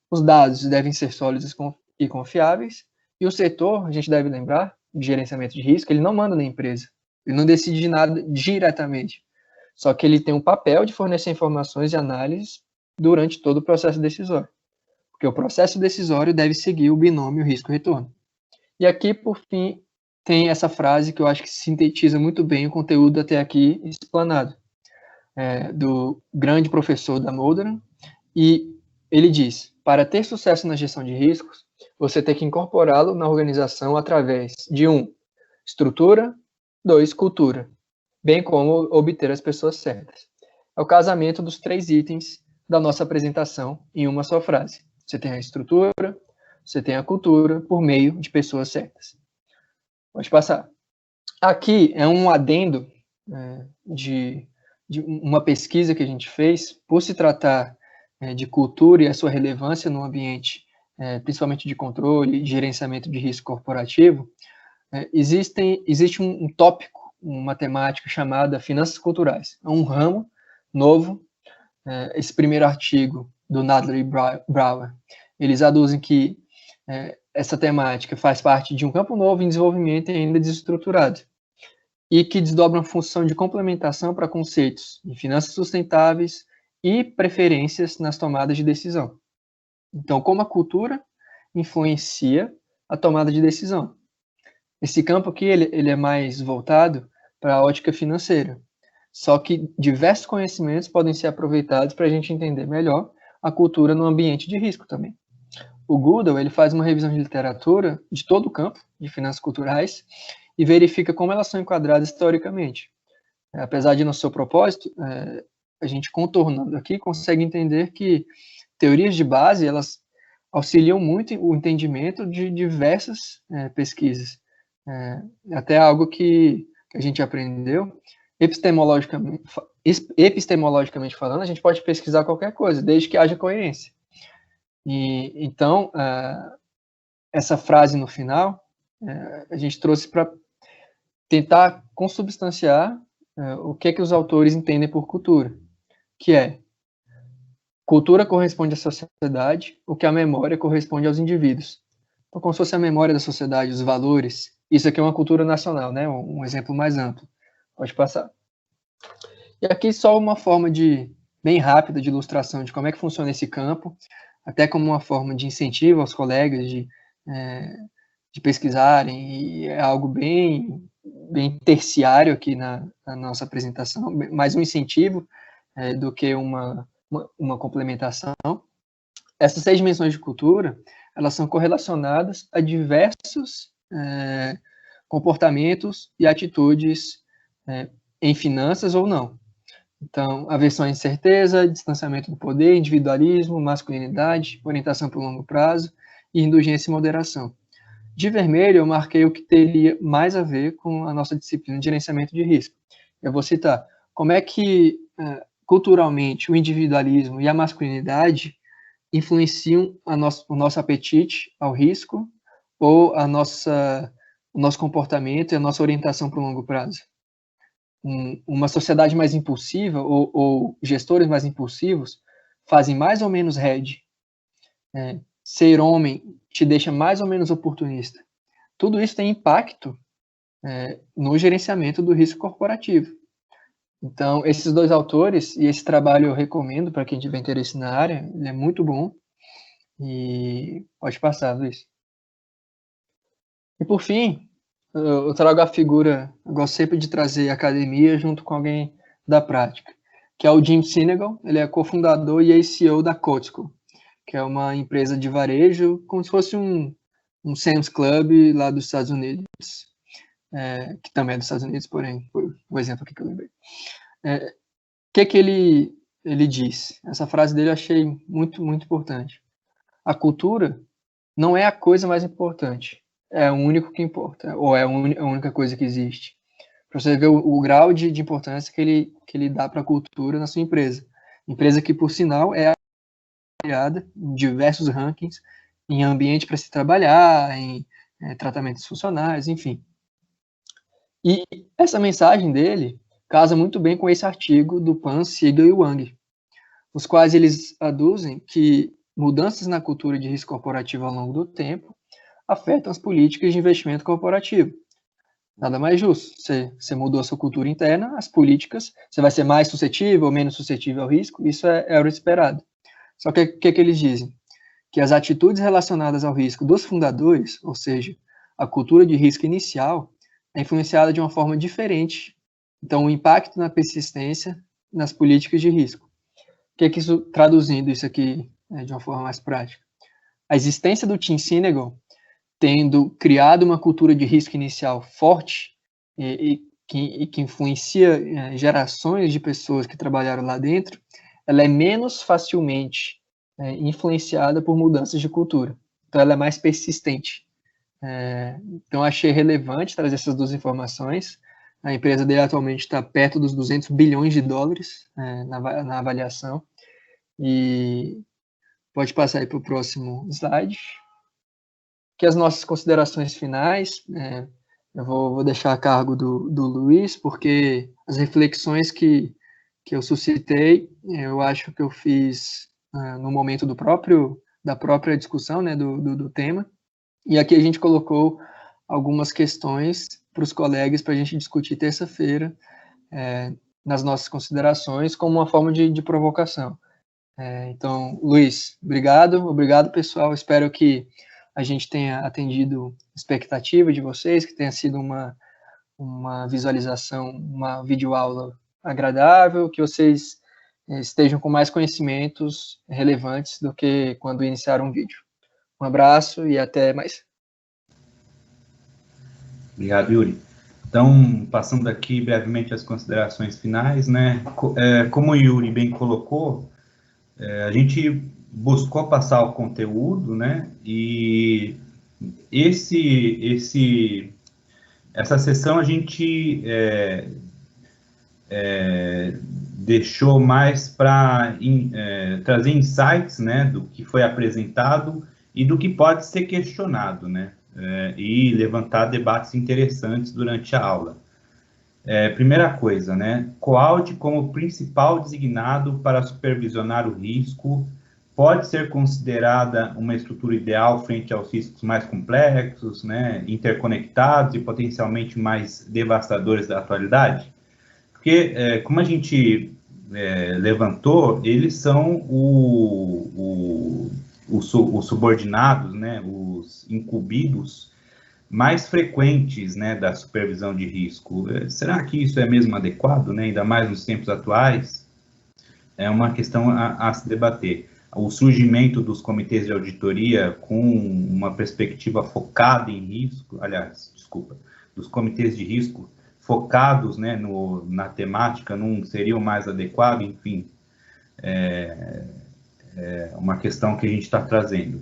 Os dados devem ser sólidos e confiáveis, e o setor, a gente deve lembrar, de gerenciamento de risco, ele não manda na empresa, ele não decide nada diretamente, só que ele tem um papel de fornecer informações e análises durante todo o processo decisório, porque o processo decisório deve seguir o binômio risco-retorno. E aqui, por fim, tem essa frase que eu acho que sintetiza muito bem o conteúdo até aqui explanado, do grande professor da Modern, e ele diz: para ter sucesso na gestão de riscos, você tem que incorporá-lo na organização através de 1. Estrutura, 2. Cultura, bem como obter as pessoas certas. É o casamento dos 3 itens da nossa apresentação em uma só frase. Você tem a estrutura, você tem a cultura, por meio de pessoas certas. Pode passar. Aqui é um adendo de uma pesquisa que a gente fez, por se tratar de cultura e a sua relevância no ambiente, principalmente de controle e de gerenciamento de risco corporativo, existe um tópico, uma temática chamada finanças culturais. É um ramo novo. Esse primeiro artigo do Nadler e Brower, eles aduzem que essa temática faz parte de um campo novo em desenvolvimento e ainda desestruturado, e que desdobra uma função de complementação para conceitos de finanças sustentáveis e preferências nas tomadas de decisão. Então, como a cultura influencia a tomada de decisão. Esse campo aqui ele é mais voltado para a ótica financeira, só que diversos conhecimentos podem ser aproveitados para a gente entender melhor a cultura no ambiente de risco também. O Goodall ele faz uma revisão de literatura de todo o campo de finanças culturais e verifica como elas são enquadradas historicamente. Apesar de não ser o propósito, a gente contornando aqui consegue entender que teorias de base elas auxiliam muito o entendimento de diversas pesquisas. Até algo que a gente aprendeu, epistemologicamente falando, a gente pode pesquisar qualquer coisa, desde que haja coerência. E então, essa frase no final, a gente trouxe para tentar consubstanciar o que os autores entendem por cultura, que é: cultura corresponde à sociedade, o que a memória corresponde aos indivíduos. Então, como se fosse a memória da sociedade, os valores. Isso aqui é uma cultura nacional, né? Um exemplo mais amplo. Pode passar. E aqui só uma forma bem rápida de ilustração de como é que funciona esse campo, até como uma forma de incentivo aos colegas de pesquisarem, e é algo bem terciário aqui na nossa apresentação, mais um incentivo do que uma complementação. Essas 6 dimensões de cultura, elas são correlacionadas a diversos comportamentos e atitudes em finanças ou não. Então, aversão à incerteza, distanciamento do poder, individualismo, masculinidade, orientação para o longo prazo e indulgência e moderação. De vermelho, eu marquei o que teria mais a ver com a nossa disciplina de gerenciamento de risco. Eu vou citar como é que, culturalmente, o individualismo e a masculinidade influenciam o nosso apetite ao risco ou o nosso comportamento e a nossa orientação para o longo prazo. Uma sociedade mais impulsiva ou gestores mais impulsivos fazem mais ou menos hedge. Ser homem te deixa mais ou menos oportunista. Tudo isso tem impacto no gerenciamento do risco corporativo. Então, esses 2 autores, e esse trabalho eu recomendo para quem tiver interesse na área, ele é muito bom. E pode passar, Luiz. E por fim, eu trago a figura, eu gosto sempre de trazer a academia junto com alguém da prática, que é o Jim Sinegal. Ele é cofundador e ex-CEO da Costco, que é uma empresa de varejo, como se fosse um Sam's Club lá dos Estados Unidos, que também é dos Estados Unidos, porém, foi o exemplo aqui que eu lembrei. que ele diz? Essa frase dele eu achei muito, muito importante. A cultura não é a coisa mais importante, é o único que importa, ou é a única coisa que existe. Para você ver o grau de importância que ele dá para a cultura na sua empresa. Empresa que, por sinal, é avaliada em diversos rankings, em ambiente para se trabalhar, em tratamentos funcionais, enfim. E essa mensagem dele casa muito bem com esse artigo do Pan, Siegel e Wang, os quais eles aduzem que mudanças na cultura de risco corporativo ao longo do tempo afetam as políticas de investimento corporativo. Nada mais justo. Você mudou a sua cultura interna, as políticas, você vai ser mais suscetível ou menos suscetível ao risco, isso é o esperado. Só que o que eles dizem? Que as atitudes relacionadas ao risco dos fundadores, ou seja, a cultura de risco inicial, é influenciada de uma forma diferente. Então, o impacto na persistência nas políticas de risco. O que isso, traduzindo isso aqui de uma forma mais prática? A existência do Team Senegal, tendo criado uma cultura de risco inicial forte e que influencia gerações de pessoas que trabalharam lá dentro, ela é menos facilmente influenciada por mudanças de cultura. Então, ela é mais persistente. Então, achei relevante trazer essas duas informações. A empresa dele atualmente está perto dos 200 bilhões de dólares na avaliação. E pode passar aí para o próximo slide. Que as nossas considerações finais, eu vou deixar a cargo do Luiz, porque as reflexões que eu suscitei, eu acho que eu fiz no momento da própria discussão, né, do tema, e aqui a gente colocou algumas questões para os colegas para a gente discutir terça-feira nas nossas considerações, como uma forma de provocação. Então, Luiz, obrigado pessoal, espero que a gente tenha atendido a expectativa de vocês, que tenha sido uma visualização, uma videoaula agradável, que vocês estejam com mais conhecimentos relevantes do que quando iniciaram um vídeo. Um abraço e até mais. Obrigado, Yuri. Então, passando aqui brevemente as considerações finais, né? Como o Yuri bem colocou, a gente buscou passar o conteúdo, né? E essa sessão a gente deixou mais para trazer insights, né? Do que foi apresentado e do que pode ser questionado, né? E levantar debates interessantes durante a aula. Primeira coisa, né? Coaud, como principal designado para supervisionar o risco, pode ser considerada uma estrutura ideal frente aos riscos mais complexos, né? Interconectados e potencialmente mais devastadores da atualidade? Porque, como a gente levantou, eles são os subordinados, né? Os incumbidos mais frequentes, né, da supervisão de risco. Será que isso é mesmo adequado, né, ainda mais nos tempos atuais? É uma questão a se debater. O surgimento dos comitês de auditoria com uma perspectiva focada em risco, dos comitês de risco focados, né, na temática, não seria o mais adequado, enfim, é uma questão que a gente está trazendo.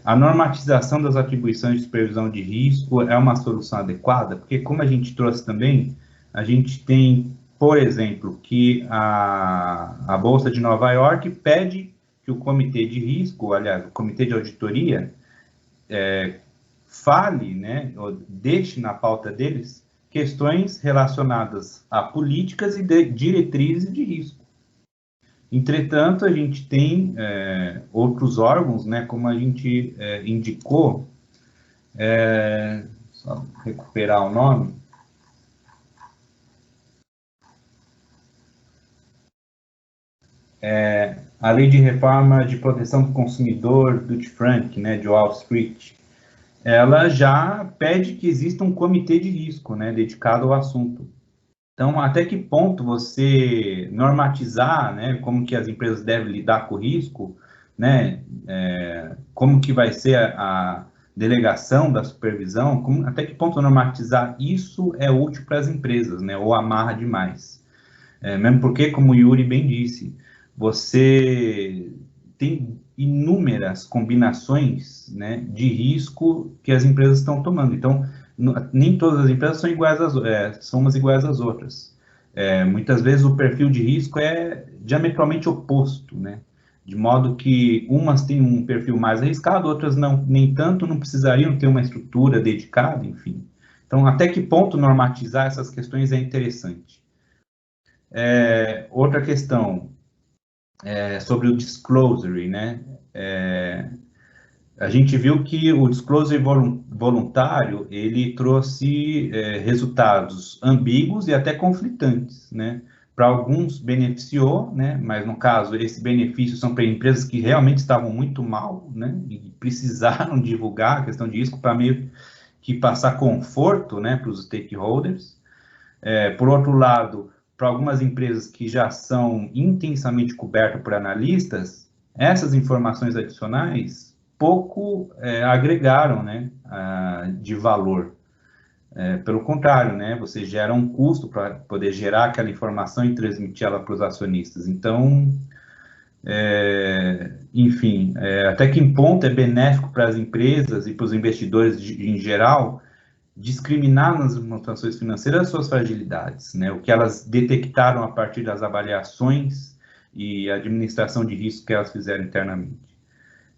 A normatização das atribuições de supervisão de risco é uma solução adequada? Porque, como a gente trouxe também, a gente tem, por exemplo, que a Bolsa de Nova York pede que o comitê de risco, aliás, o comitê de auditoria, fale, né, ou deixe na pauta deles questões relacionadas a políticas e diretrizes de risco. Entretanto, a gente tem outros órgãos, né, como a gente indicou, só recuperar o nome, a Lei de Reforma de Proteção do Consumidor, Dodd-Frank, né, de Wall Street, ela já pede que exista um comitê de risco, né, dedicado ao assunto. Então, até que ponto você normatizar, né, como que as empresas devem lidar com o risco, né, como que vai ser a delegação da supervisão, até que ponto normatizar isso é útil para as empresas, né, ou amarra demais. Mesmo porque, como o Yuri bem disse, você tem inúmeras combinações, né, de risco que as empresas estão tomando. Então, nem todas as empresas são iguais são umas iguais às outras. Muitas vezes o perfil de risco é diametralmente oposto, né? De modo que umas têm um perfil mais arriscado, outras não, nem tanto, não precisariam ter uma estrutura dedicada, enfim. Então, até que ponto normatizar essas questões é interessante. Outra questão sobre o disclosure, né? A gente viu que o disclosure voluntário, ele trouxe resultados ambíguos e até conflitantes, né? Para alguns beneficiou, né? Mas no caso, esse benefício são para empresas que realmente estavam muito mal, né? E precisaram divulgar a questão de risco para meio que passar conforto, né? Para os stakeholders. Por outro lado, para algumas empresas que já são intensamente cobertas por analistas, essas informações adicionais pouco agregaram, né, de valor. Pelo contrário, né, você gera um custo para poder gerar aquela informação e transmitir ela para os acionistas. Então, enfim, até que ponto é benéfico para as empresas e para os investidores em geral discriminar nas demonstrações financeiras suas fragilidades, né? O que elas detectaram a partir das avaliações e administração de risco que elas fizeram internamente.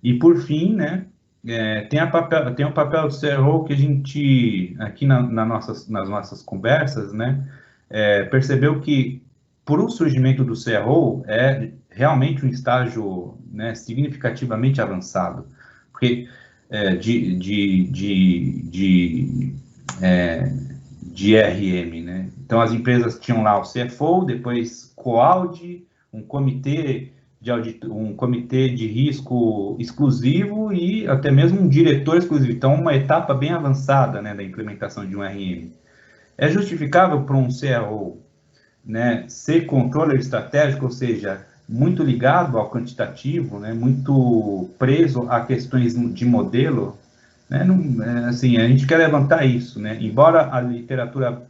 E por fim, né, tem o papel do CRO que a gente, aqui nas nossas conversas, né, percebeu que por o surgimento do CRO é realmente um estágio, né, significativamente avançado, porque de RM, né? Então as empresas tinham lá o CFO, depois COAUD, um comitê de risco exclusivo e até mesmo um diretor exclusivo. Então uma etapa bem avançada, né, da implementação de um RM. É justificável para um CRO, né, ser controller estratégico, ou seja, muito ligado ao quantitativo, né, muito preso a questões de modelo, né, não, assim, a gente quer levantar isso, né, embora a literatura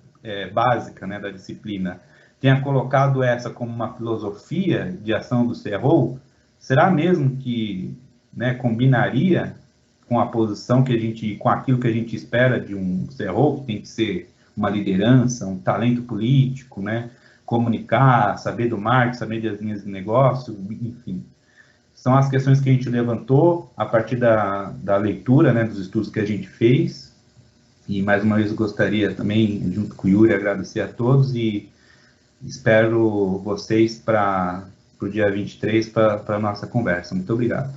básica, né, da disciplina tenha colocado essa como uma filosofia de ação do CRO, será mesmo que, né, combinaria com a posição que a gente, com aquilo que a gente espera de um CRO, que tem que ser uma liderança, um talento político, né, comunicar, saber do marketing, saber das linhas de negócio, enfim. São as questões que a gente levantou a partir da leitura, né, dos estudos que a gente fez. E, mais uma vez, eu gostaria também, junto com o Yuri, agradecer a todos e espero vocês para o dia 23 para a nossa conversa. Muito obrigado.